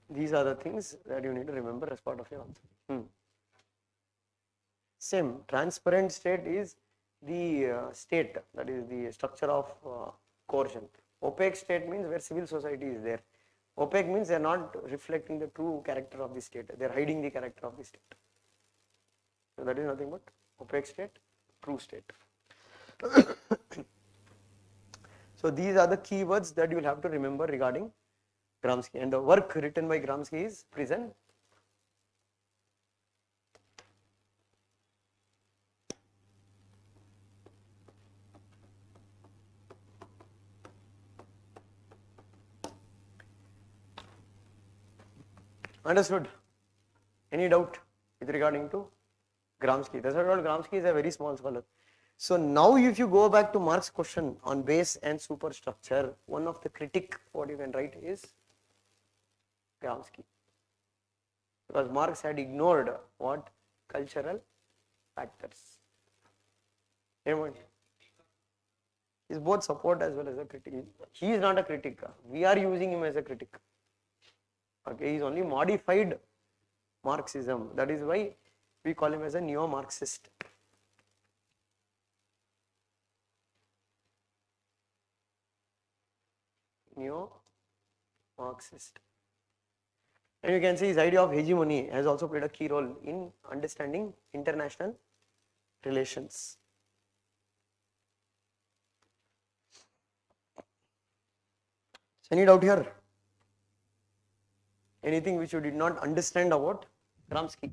These are the things that you need to remember as part of your answer. Same, transparent state is the state, that is the structure of coercion. Opaque state means where civil society is there. Opaque means they are not reflecting the true character of the state, they are hiding the character of the state. So that is nothing but opaque state, true state. So these are the keywords that you will have to remember regarding Gramsci, and the work written by Gramsci is Prison. Understood? Any doubt with regarding to Gramsci? That's why I told Gramsci is a very small scholar. So now if you go back to Marx's question on base and superstructure, one of the critic what you can write is Gramsci. Because Marx had ignored what? Cultural factors. Anyone? He's both support as well as a critic. He is not a critic. We are using him as a critic. Okay, he is only modified Marxism. That is why we call him as a neo-Marxist. Neo-Marxist. And you can see his idea of hegemony has also played a key role in understanding international relations. So any doubt here? Anything which you did not understand about Gramsci?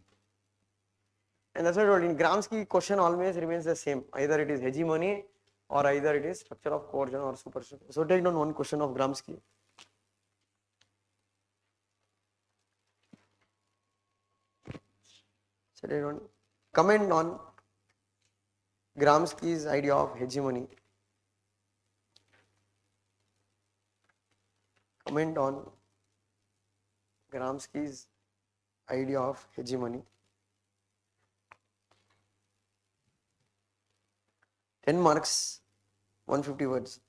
And that's why I told you, in Gramsci question always remains the same. Either it is hegemony or either it is structure of coercion or superstructure. So take down one question of Gramsci. So take down, comment on Gramsci's idea of hegemony. Comment on Gramsci's idea of hegemony. 10 marks, 150 words.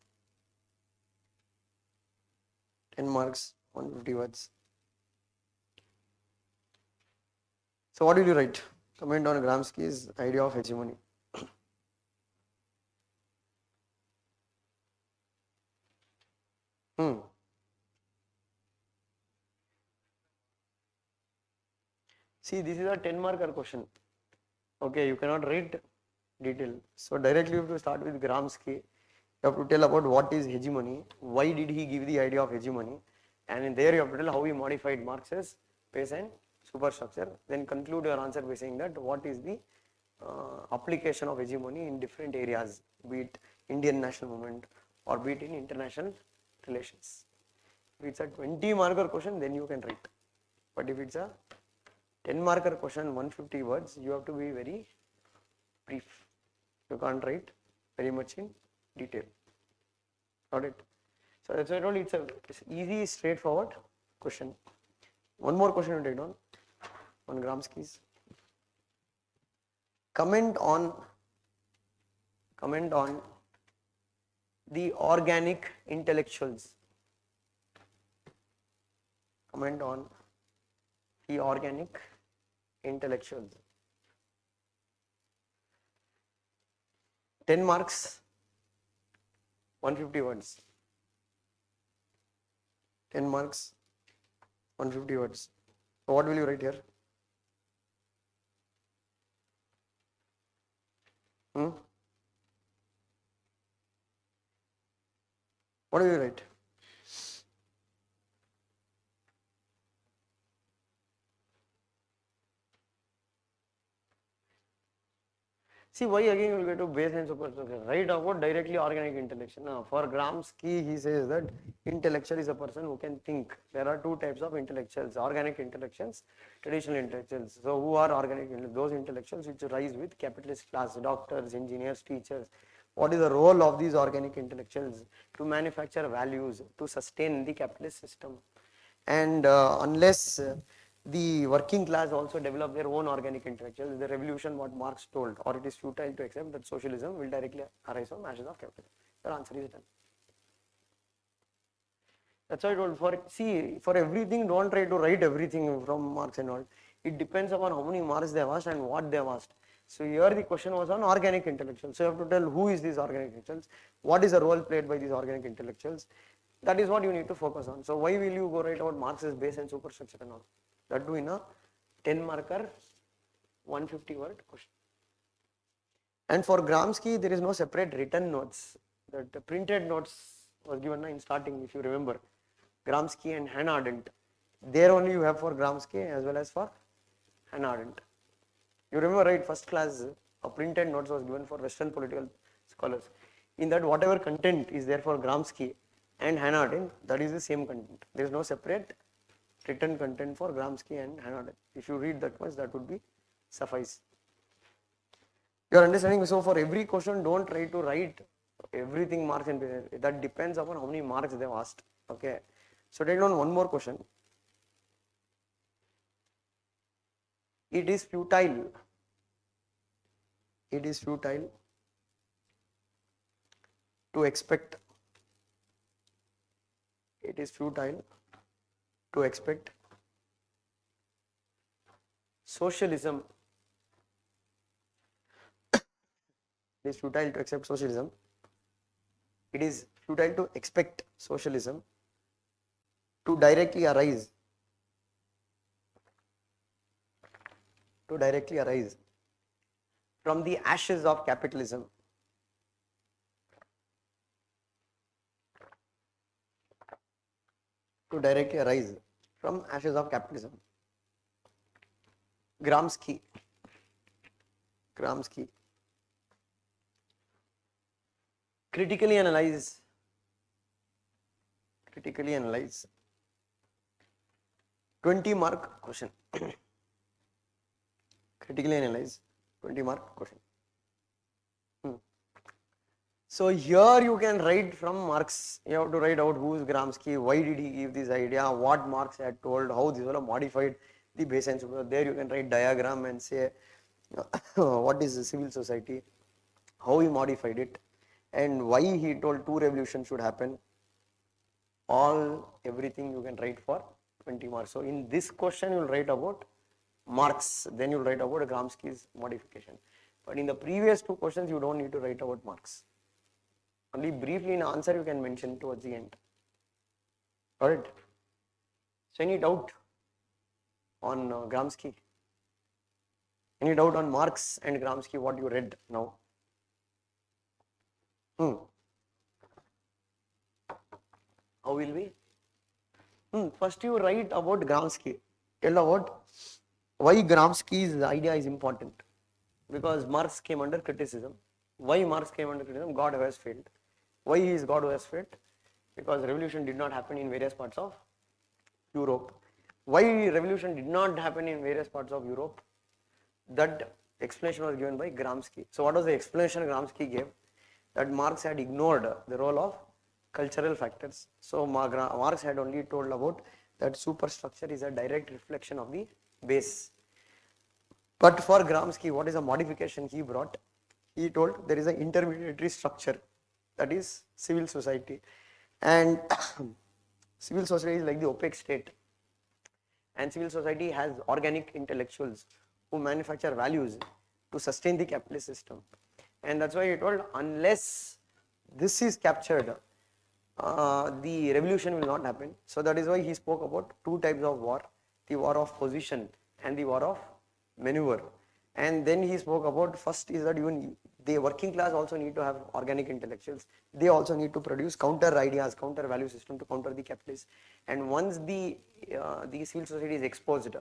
10 marks, 150 words. So what did you write? Comment on Gramsci's idea of hegemony. See, this is a 10 marker question. Okay, you cannot write detail. So directly you have to start with Gramsci. You have to tell about what is hegemony, why did he give the idea of hegemony, and in there you have to tell how he modified Marx's base and superstructure. Then conclude your answer by saying that what is the application of hegemony in different areas, be it Indian national movement or be it in international relations. If it's a 20 marker question, then you can write. But if it's a 10 marker question, 150 words, you have to be very brief. You can't write very much in detail. Got it? So that's why I told you it's easy, straightforward question. One more question to take down on Gramsci's. Comment on the organic intellectuals. Comment on the organic intellectuals. 10 marks, 150 words. 10 marks, 150 words. So what will you write here? What do you write? See, why again you will get to base and superstructure. Write about directly organic intellectual. Now, for Gramsci, he says that intellectual is a person who can think. There are two types of intellectuals: organic intellectuals, traditional intellectuals. So, who are organic? Those intellectuals which rise with capitalist class, doctors, engineers, teachers. What is the role of these organic intellectuals? To manufacture values, to sustain the capitalist system. And unless the working class also develop their own organic intellectuals, the revolution what Marx told, or it is futile to accept that socialism will directly arise from ashes of capitalism. Your answer is done. That's why I told, for everything, don't try to write everything from Marx and all. It depends upon how many marks they have asked and what they have asked. So here the question was on organic intellectuals. So you have to tell who is these organic intellectuals, what is the role played by these organic intellectuals. That is what you need to focus on. So why will you go write about Marx's base and superstructure and all? That too in a 10 marker, 150 word question. And for Gramsci, there is no separate written notes. The printed notes was given in starting, if you remember. Gramsci and Hannah Arendt. There only you have for Gramsci as well as for Hannah Arendt. You remember, right? First class, a printed notes was given for Western political scholars. In that, whatever content is there for Gramsci and Hannah Arendt, that is the same content. There is no separate written content for Gramsci and Hannah Arendt. If you read that much, that would be suffice. You are understanding? So for every question, don't try to write everything marks and that depends upon how many marks they have asked. Okay. So take down one more question. It is futile. It is futile to expect. It is futile to expect socialism. It is futile to accept socialism. It is futile to expect socialism to directly arise. From the ashes of capitalism. To directly arise from ashes of capitalism. Gramsci. Critically analyze. 20 mark question. Critically analyze 20 mark question. So here you can write from Marx. You have to write out who is Gramsci, why did he give this idea, what Marx had told, how this was modified the base and super. There you can write diagram and say what is the civil society, how he modified it, and why he told two revolutions should happen. Everything you can write for 20 marks. So in this question you will write about Marx, then you will write about Gramsci's modification. But in the previous two questions you don't need to write about Marx. Only briefly in answer you can mention towards the end. Alright. So any doubt on Gramsci? Any doubt on Marx and Gramsci, what you read now? How will we? First you write about Gramsci. Tell about why Gramsci's idea is important. Because Marx came under criticism. Why Marx came under criticism? God who has failed. Why is God who has failed? Because revolution did not happen in various parts of Europe. why revolution did not happen in various parts of Europe, that explanation was given by Gramsci. So what was the explanation Gramsci gave? That Marx had ignored the role of cultural factors. So Marx had only told about that superstructure is a direct reflection of the base. But for Gramsci, what is a modification he brought? He told there is an intermediary structure, that is civil society. And civil society is like the opaque state. And civil society has organic intellectuals who manufacture values to sustain the capitalist system. And that's why he told, unless this is captured, the revolution will not happen. So that is why he spoke about two types of war, the war of position and the war of maneuver. And then he spoke about, first is that even the working class also need to have organic intellectuals. They also need to produce counter ideas, counter value system to counter the capitalists. And once the civil society is exposed,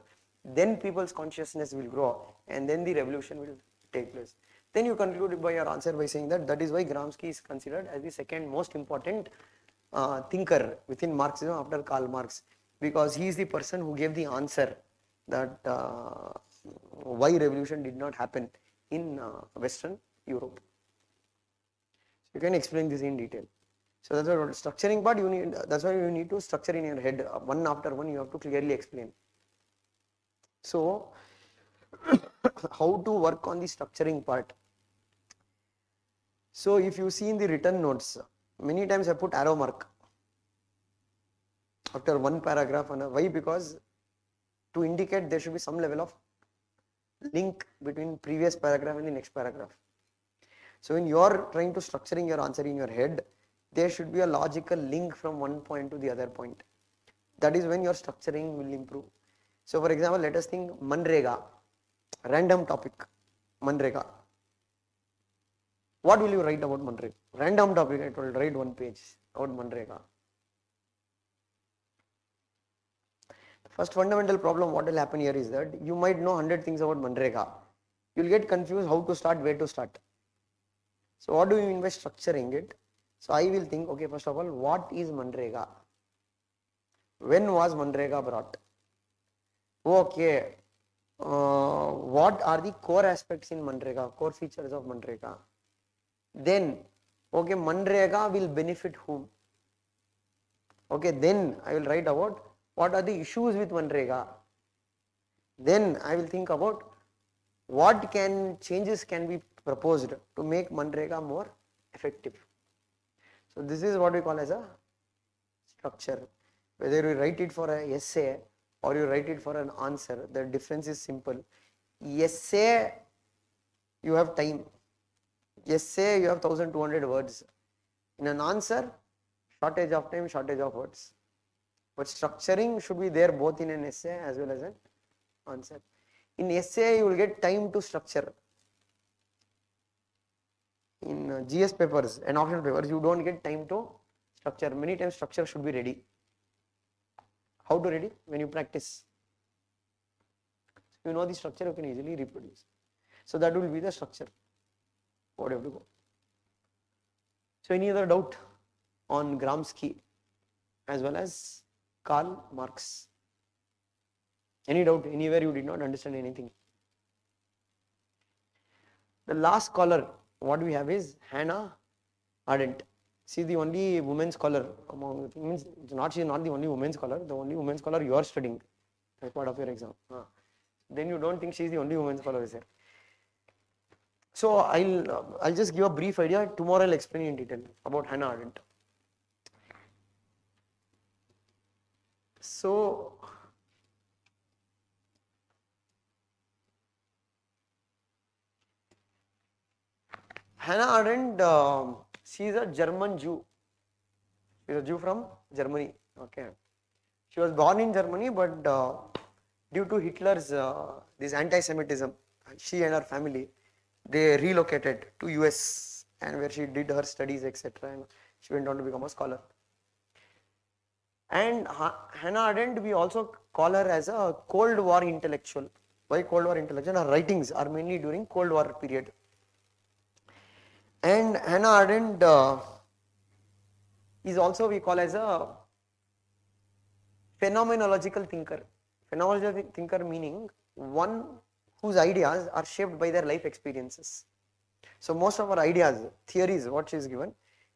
then people's consciousness will grow and then the revolution will take place. Then you conclude by your answer by saying that is why Gramsci is considered as the second most important thinker within Marxism after Karl Marx, because he is the person who gave the answer that why revolution did not happen in Western Europe. So you can explain this in detail. So that's what structuring part you need. That's why you need to structure in your head one after one. You have to clearly explain. So how to work on the structuring part? So if you see in the written notes, many times I put arrow mark after one paragraph. And why? Because to indicate there should be some level of link between previous paragraph and the next paragraph. So when you are trying to structuring your answer in your head, there should be a logical link from one point to the other point. That is when your structuring will improve. So for example, let us think Manrega, random topic, Manrega. What will you write about Manrega? Random topic, I will write one page about Manrega. First fundamental problem what will happen here is that you might know 100 things about Manrega. You will get confused how to start, where to start. So what do you mean by structuring it? So I will think, okay, first of all, what is Manrega? When was Manrega brought? Okay, what are the core aspects in Manrega, core features of Manrega? Then, okay, Manrega will benefit whom? Okay, then I will write about what are the issues with Manrega. Then I will think about what changes can be proposed to make Manrega more effective. So this is what we call as a structure. Whether you write it for an essay or you write it for an answer, the difference is simple. Essay, you have time. Essay, you have 1200 words. In an answer, shortage of time, shortage of words. But structuring should be there both in an essay as well as an answer. In essay, you will get time to structure. In GS papers and optional papers, you don't get time to structure. Many times structure should be ready. How to ready? When you practice. You know the structure, you can easily reproduce. So that will be the structure. What you have to go. So any other doubt on Gramsci as well as Karl Marx? Any doubt? Anywhere you did not understand anything? The last scholar what we have is Hannah Arendt. She is the only woman scholar among means she is not the only woman scholar. The only woman scholar you are studying as part of your exam. Then you don't think she is the only woman scholar is there. So I'll just give a brief idea. Tomorrow I'll explain in detail about Hannah Arendt. So Hannah Arendt, she is a German Jew. She is a Jew from Germany. Okay, she was born in Germany, but due to Hitler's this anti-Semitism, she and her family they relocated to US, and where she did her studies, etc. And she went on to become a scholar. And Hannah Arendt, we also call her as a Cold War intellectual. Why Cold War intellectual? Her writings are mainly during Cold War period. And Hannah Arendt is also we call as a phenomenological thinker. Phenomenological thinker meaning one whose ideas are shaped by their life experiences. So most of our ideas, theories, what she is given,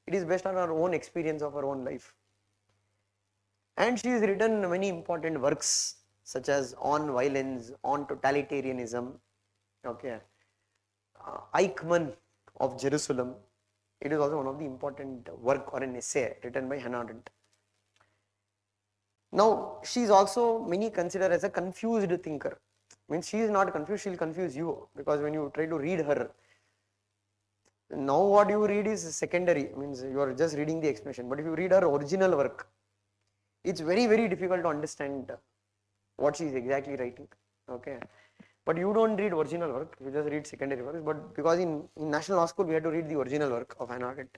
it is based on our own experience of our own life. And she has written many important works such as on violence, on totalitarianism. Okay, Eichmann of Jerusalem. It is also one of the important work or an essay written by Hannah Arendt. Now, she is also many consider as a confused thinker. Means she is not confused, she will confuse you, because when you try to read her, now what you read is secondary, means you are just reading the explanation. But if you read her original work, it's very, very difficult to understand what she is exactly writing. Okay. But you don't read original work, you just read secondary works. But because in National Law School, we had to read the original work of Hannah Arendt.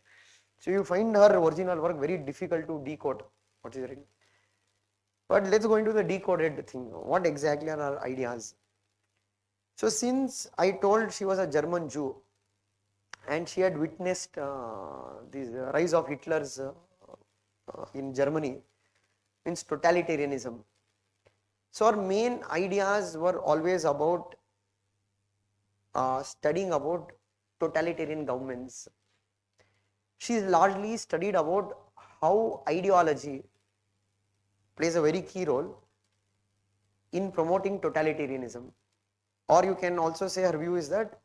So you find her original work very difficult to decode what she is writing. But let's go into the decoded thing. What exactly are her ideas? So since I told she was a German Jew and she had witnessed the rise of Hitler's in Germany, means totalitarianism. So our main ideas were always about studying about totalitarian governments. She's largely studied about how ideology plays a very key role in promoting totalitarianism. Or you can also say her view is that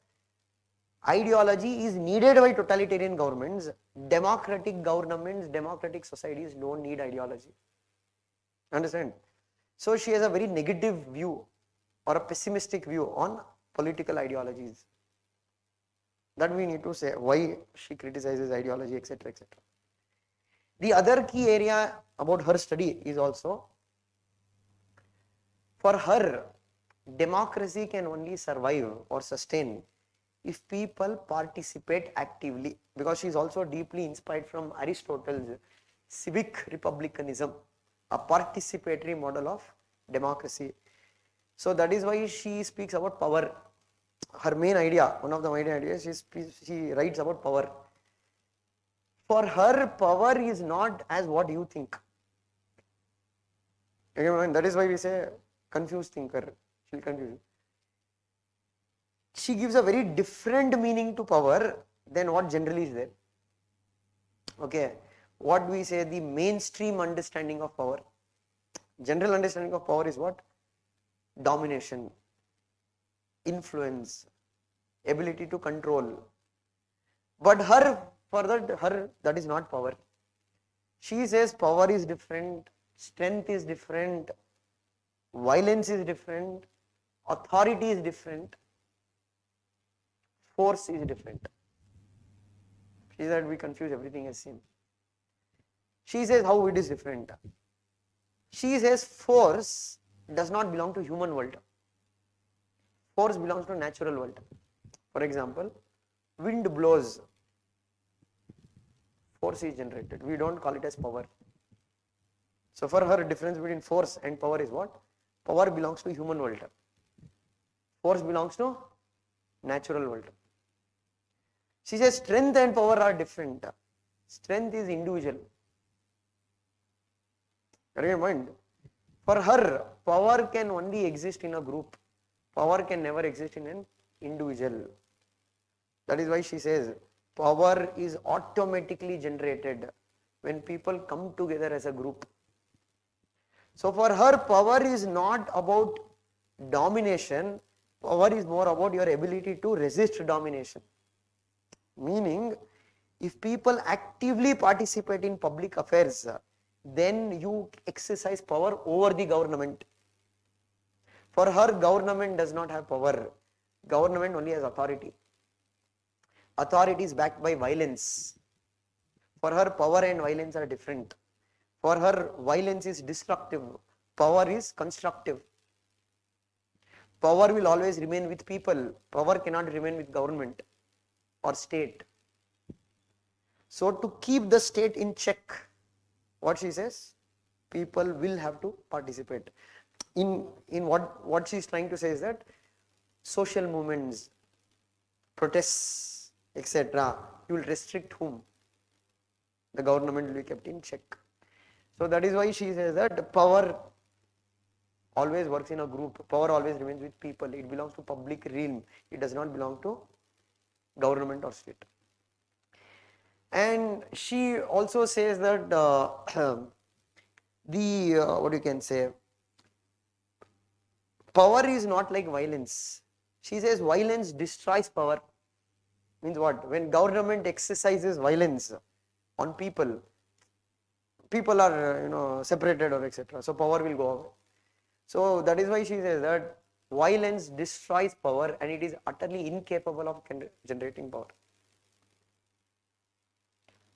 ideology is needed by totalitarian governments. Democratic governments, democratic societies don't need ideology. Understand? So she has a very negative view or a pessimistic view on political ideologies. That we need to say why she criticizes ideology, etc., etc. The other key area about her study is also, for her, democracy can only survive or sustain if people participate actively, because she is also deeply inspired from Aristotle's civic republicanism, a participatory model of democracy. So that is why she speaks about power. Her main idea, one of the main ideas, she writes about power. For her, power is not as what you think. Again, that is why we say confused thinker. She'll confuse you. She gives a very different meaning to power than what generally is there. Okay, what we say the mainstream understanding of power. General understanding of power is what? Domination, influence, ability to control. But for her, that is not power. She says power is different, strength is different, violence is different, authority is different, force is different. She said we confuse everything as same. She says how it is different. She says force does not belong to human world. Force belongs to natural world. For example, wind blows, force is generated. We don't call it as power. So for her, difference between force and power is what? Power belongs to human world. Force belongs to natural world. She says strength and power are different. Strength is individual. Mind. For her, power can only exist in a group. Power can never exist in an individual. That is why she says power is automatically generated when people come together as a group. So for her, power is not about domination. Power is more about your ability to resist domination. Meaning, if people actively participate in public affairs, then you exercise power over the government. For her, government does not have power. Government only has authority. Authority is backed by violence. For her, power and violence are different. For her, violence is destructive. Power is constructive. Power will always remain with people. Power cannot remain with government or state. So to keep the state in check, what she says, people will have to participate. In what she is trying to say is that social movements, protests, etc., you will restrict whom? The government will be kept in check. So that is why she says that power always works in a group. Power always remains with people. It belongs to public realm. It does not belong to government or state. And she also says that the what you can say, power is not like violence. She says violence destroys power. Means what? When government exercises violence on people, people are separated or etc. So power will go away. So that is why she says that violence destroys power and it is utterly incapable of generating power.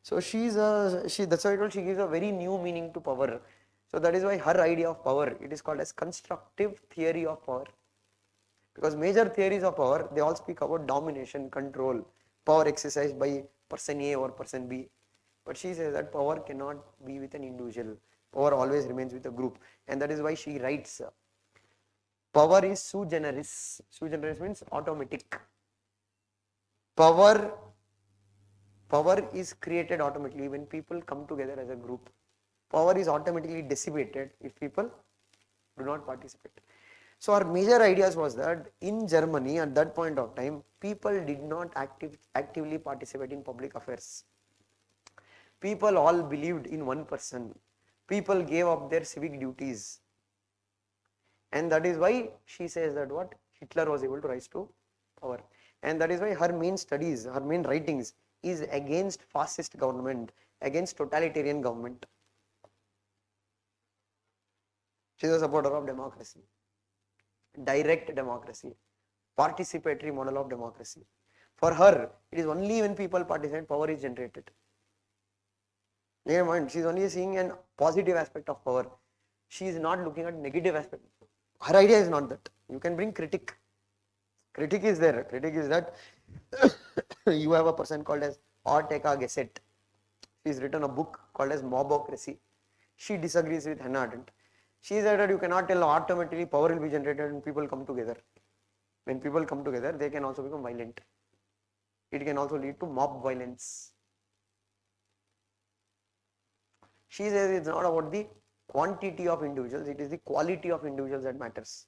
So that's why I told she gives a very new meaning to power. So that is why her idea of power, it is called as constructive theory of power. Because major theories of power, they all speak about domination, control, power exercised by person A or person B. But she says that power cannot be with an individual. Power always remains with a group. And that is why she writes, power is sui generis. Sui generis means automatic. Power is created automatically when people come together as a group. Power is automatically dissipated if people do not participate. So our major ideas was that in Germany at that point of time, people did not actively participate in public affairs. People all believed in one person. People gave up their civic duties. And that is why she says that what? Hitler was able to rise to power. And that is why her main studies, her main writings is against fascist government, against totalitarian government. She is a supporter of democracy, direct democracy, participatory model of democracy. For her, it is only when people participate, power is generated. Never mind, she is only seeing a positive aspect of power. She is not looking at negative aspect. Her idea is not that. You can bring critique. Critique is there. Critique is that you have a person called as Ortega Gasset. She has written a book called as Mobocracy. She disagrees with Hannah Arendt. She said that you cannot tell automatically power will be generated when people come together. When people come together, they can also become violent. It can also lead to mob violence. She says it's not about the quantity of individuals, it is the quality of individuals that matters.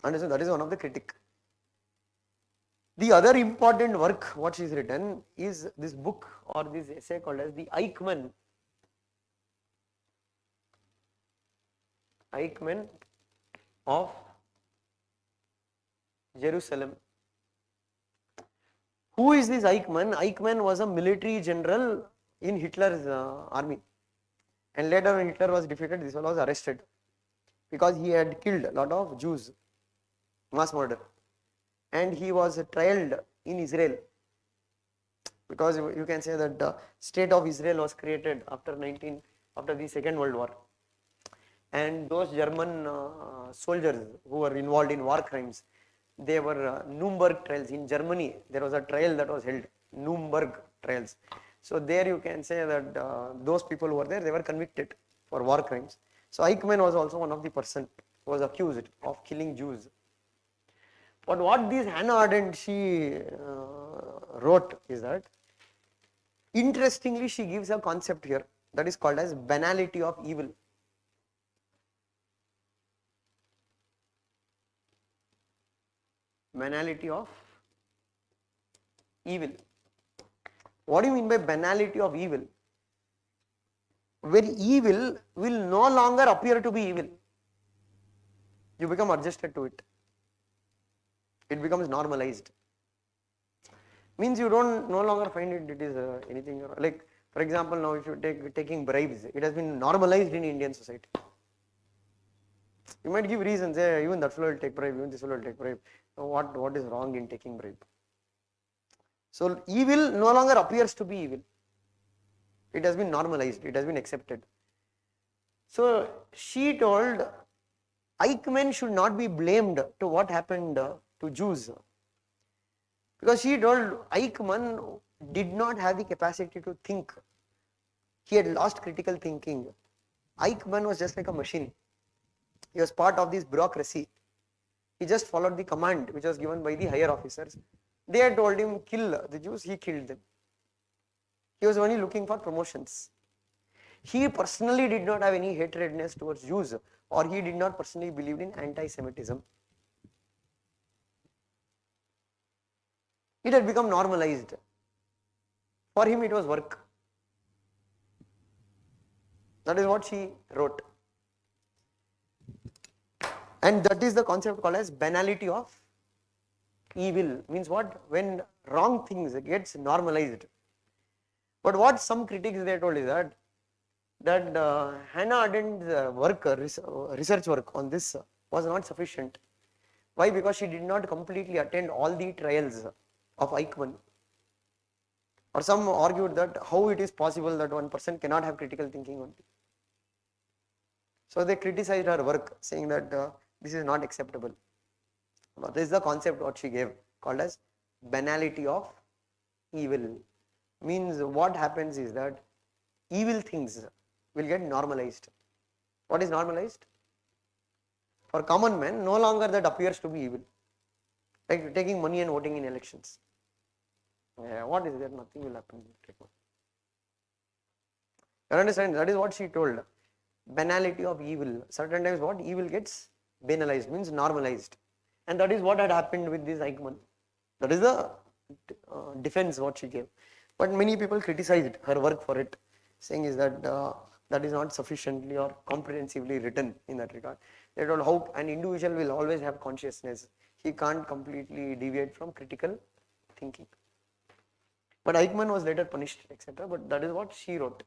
Understand? That is one of the critique. The other important work what she has written is this book or this essay called as the Eichmann of Jerusalem. Who is this Eichmann? Eichmann was a military general in Hitler's army. And later when Hitler was defeated, this fellow was arrested because he had killed a lot of Jews, mass murder. And he was trialed in Israel because you can say that the state of Israel was created after the Second World War. And those German soldiers who were involved in war crimes, they were Nuremberg trials. In Germany, there was a trial that was held, Nuremberg trials. So there you can say that those people who were there, they were convicted for war crimes. So Eichmann was also one of the person who was accused of killing Jews. But what this Hannah Arendt she wrote is that, interestingly, she gives a concept here that is called as banality of evil. Banality of evil. What do you mean by banality of evil? Where evil will no longer appear to be evil. You become adjusted to it. It becomes normalized. Means you don't no longer find it is anything like, for example, now if you taking bribes, it has been normalized in Indian society. You might give reasons, even that fellow will take bribe, even this fellow will take bribe. What is wrong in taking bribe? So evil no longer appears to be evil. It has been normalized, it has been accepted. So she told Eichmann should not be blamed to what happened to Jews. Because she told Eichmann did not have the capacity to think. He had lost critical thinking. Eichmann was just like a machine. He was part of this bureaucracy. He just followed the command which was given by the higher officers. They had told him kill the Jews, he killed them. He was only looking for promotions. He personally did not have any hatredness towards Jews, or he did not personally believe in anti-Semitism. It had become normalized. For him, it was work. That is what she wrote. And that is the concept called as banality of evil. Means what? When wrong things gets normalized. But what some critics they told is that Hannah Arendt's research work on this was not sufficient. Why? Because she did not completely attend all the trials of Eichmann. Or some argued that how it is possible that one person cannot have critical thinking only. So they criticized her work, saying that this is not acceptable. But this is the concept what she gave, called as banality of evil. Means what happens is that evil things will get normalized. What is normalized? For common man, no longer that appears to be evil. Like taking money and voting in elections. What is there? Nothing will happen. You understand? That is what she told. Banality of evil. Certain times what? Evil gets banalized, means normalized. And that is what had happened with this Eichmann. That is the defense what she gave. But many people criticized her work for it, saying is that that is not sufficiently or comprehensively written in that regard. They told how an individual will always have consciousness. He can't completely deviate from critical thinking. But Eichmann was later punished, etc. But that is what she wrote.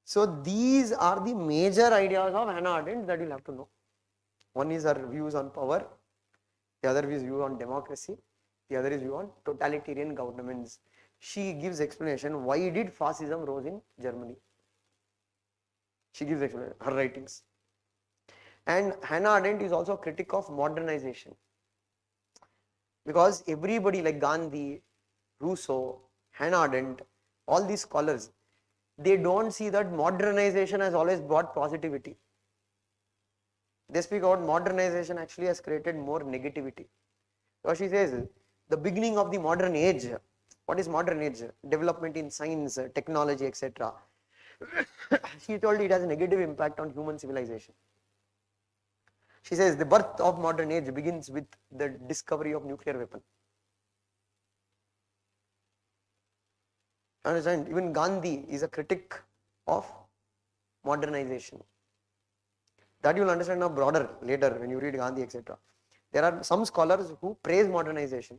So these are the major ideas of Hannah Arendt that you'll have to know. One is her views on power, the other is view on democracy, the other is view on totalitarian governments. She gives explanation why did fascism rose in Germany. She gives explanation, her writings. And Hannah Arendt is also a critic of modernization. Because everybody like Gandhi, Rousseau, Hannah Arendt, all these scholars, they don't see that modernization has always brought positivity. They speak about modernization actually has created more negativity. Because she says, the beginning of the modern age, what is modern age? Development in science, technology, etc. She told it has a negative impact on human civilization. She says the birth of modern age begins with the discovery of nuclear weapon. Understand? Even Gandhi is a critic of modernization. That you will understand now broader later when you read Gandhi, etc. There are some scholars who praise modernization.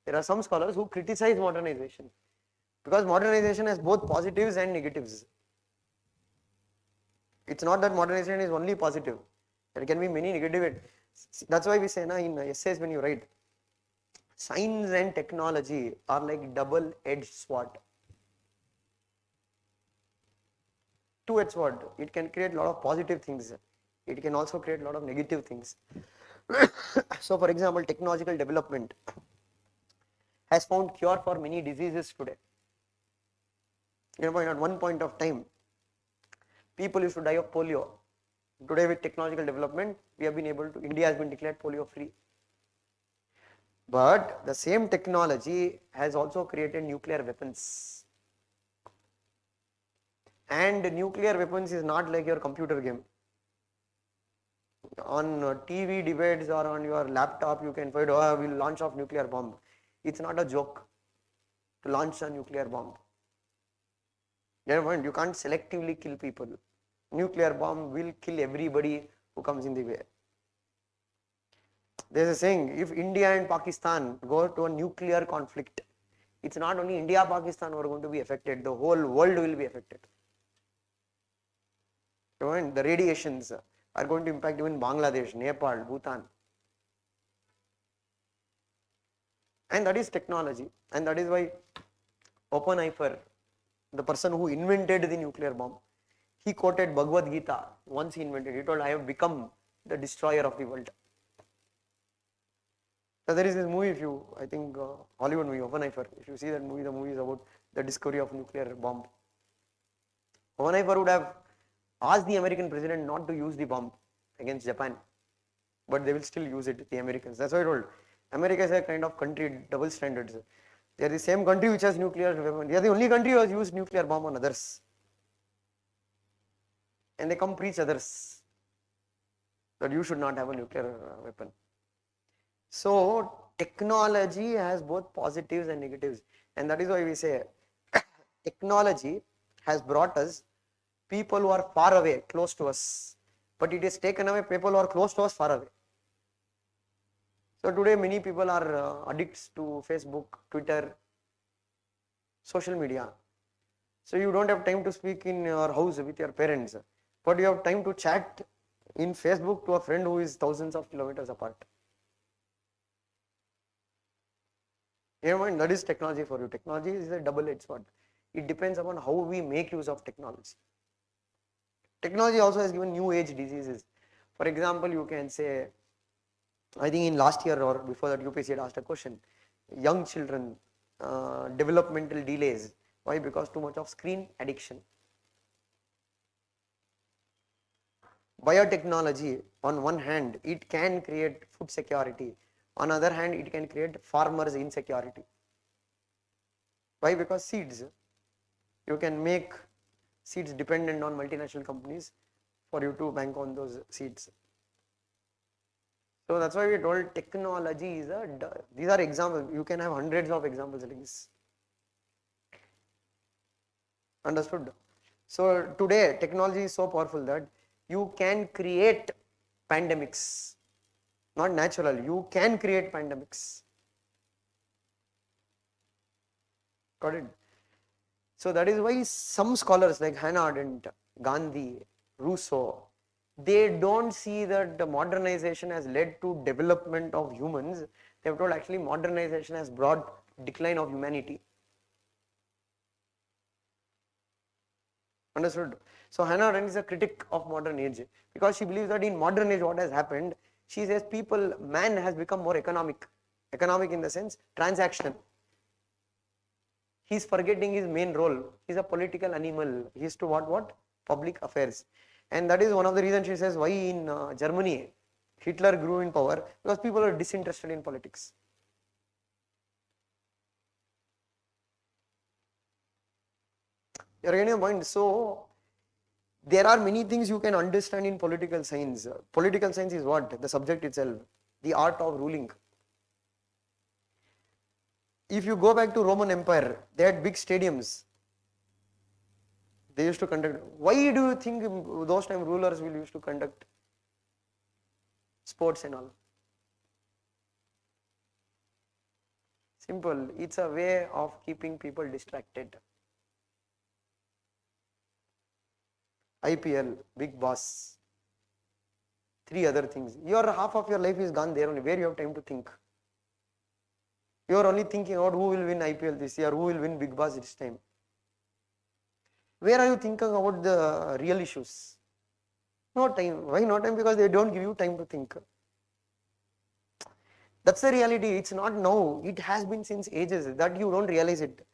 There are some scholars who criticize modernization. Because modernization has both positives and negatives. It's not that modernization is only positive. There can be many negative. That's why we say in essays when you write, science and technology are like double-edged sword. Two-edged sword. It can create a lot of positive things. It can also create a lot of negative things. So for example, technological development has found cure for many diseases today. At one point of time, people used to die of polio. Today with technological development, we have been able to, India has been declared polio free. But the same technology has also created nuclear weapons. And nuclear weapons is not like your computer game. On TV debates or on your laptop, you can find, oh, we'll launch off nuclear bomb. It's not a joke to launch a nuclear bomb. You can't selectively kill people. Nuclear bomb will kill everybody who comes in the way. There's a saying, if India and Pakistan go to a nuclear conflict, it's not only India, Pakistan who are going to be affected, the whole world will be affected. The radiations are going to impact even Bangladesh, Nepal, Bhutan. And that is technology. And that is why Oppenheimer, the person who invented the nuclear bomb, he quoted Bhagavad Gita once he invented it. He told, I have become the destroyer of the world. So there is this movie, if you, I think Hollywood movie, Oppenheimer, if you see that movie, the movie is about the discovery of nuclear bomb. Oppenheimer would have asked the American president not to use the bomb against Japan, but they will still use it, the Americans. That's why I told, America is a kind of country, double standards. They are the same country which has nuclear weapon. They are the only country who has used nuclear bomb on others. And they come preach others. that you should not have a nuclear weapon. So technology has both positives and negatives, and that is why we say technology has brought us people who are far away, close to us, but it has taken away people who are close to us, far away. So today many people are addicts to Facebook, Twitter, social media. So you don't have time to speak in your house with your parents, but you have time to chat in Facebook to a friend who is thousands of kilometers apart. You know, that is technology for you. Technology is a double-edged sword. It depends upon how we make use of technology. Technology also has given new age diseases. For example, you can say, I think in last year or before that UPSC had asked a question, young children, developmental delays. Why? Because too much of screen addiction. Biotechnology, on one hand, it can create food security. On the other hand, it can create farmers' insecurity. Why? Because seeds, you can make seeds dependent on multinational companies for you to bank on those seeds. So that's why we told technology is these are examples. You can have hundreds of examples like this. Understood? So today technology is so powerful that you can create pandemics. Not natural, you can create pandemics. Got it? So that is why some scholars like Hannah Arendt, Gandhi, Rousseau, they don't see that the modernization has led to development of humans. They have told actually modernization has brought decline of humanity. Understood? So Hannah Arendt is a critic of modern age because she believes that in modern age what has happened, she says man has become more economic in the sense transactional. He's forgetting his main role. He's a political animal. He's to what? Public affairs. And that is one of the reasons she says why in Germany Hitler grew in power, because people are disinterested in politics. You're getting a point. So there are many things you can understand in political science. Political science is what? The subject itself, the art of ruling. If you go back to Roman Empire, they had big stadiums. They used to conduct. Why do you think those time rulers will used to conduct sports and all? Simple. It's a way of keeping people distracted. IPL, Big Boss, 3 other things. Half of your life is gone there only. Where you have time to think? You are only thinking about who will win IPL this year, who will win Big Boss this time. Where are you thinking about the real issues? No time. Why no time? Because they don't give you time to think. That's the reality. It's not now. It has been since ages that you don't realize it.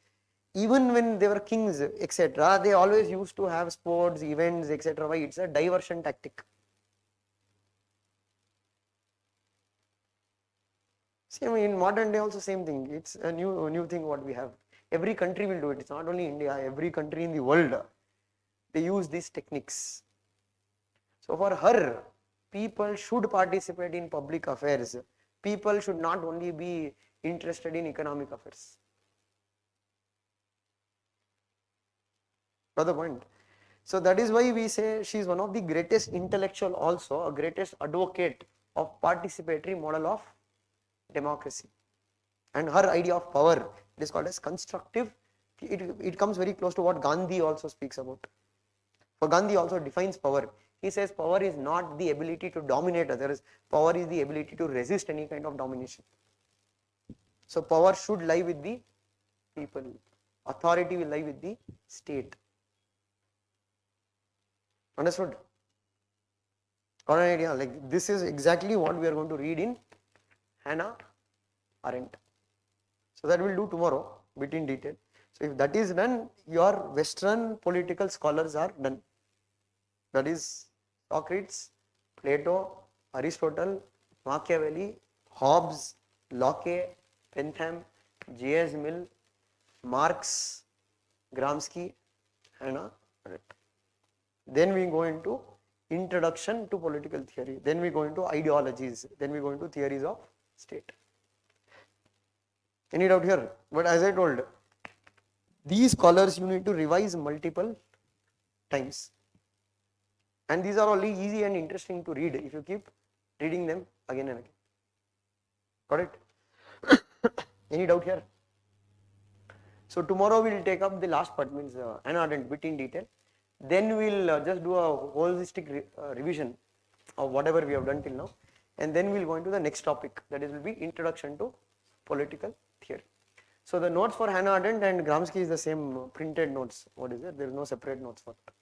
Even when they were kings, etc., they always used to have sports, events, etc. Why? It's a diversion tactic. See, I mean, in modern day also same thing. It's a new thing what we have. Every country will do it. It's not only India. Every country in the world, they use these techniques. So for her, people should participate in public affairs. People should not only be interested in economic affairs. Got the point? So that is why we say she is one of the greatest intellectual, also a greatest advocate of participatory model of democracy. And her idea of power, it is called as constructive. It comes very close to what Gandhi also speaks about. For Gandhi also defines power. He says power is not the ability to dominate others. Power is the ability to resist any kind of domination. So power should lie with the people. Authority will lie with the state. Understood? Got an idea? Like this is exactly what we are going to read in Hannah Arendt. So that we'll do tomorrow, bit in detail. So if that is done, your Western political scholars are done. That is Socrates, Plato, Aristotle, Machiavelli, Hobbes, Locke, Bentham, J.S. Mill, Marx, Gramsci, Hannah Arendt. Then we go into introduction to political theory. Then we go into ideologies. Then we go into theories of state. Any doubt here? But as I told, these scholars you need to revise multiple times. And these are only easy and interesting to read if you keep reading them again and again. Got it? Any doubt here? So tomorrow we will take up the last part, means anardent bit in detail. Then we will just do a holistic revision of whatever we have done till now. And then we will go into the next topic, that is will be introduction to political theory. So the notes for Hannah Arendt and Gramsci is the same printed notes. What is it? There is no separate notes for that.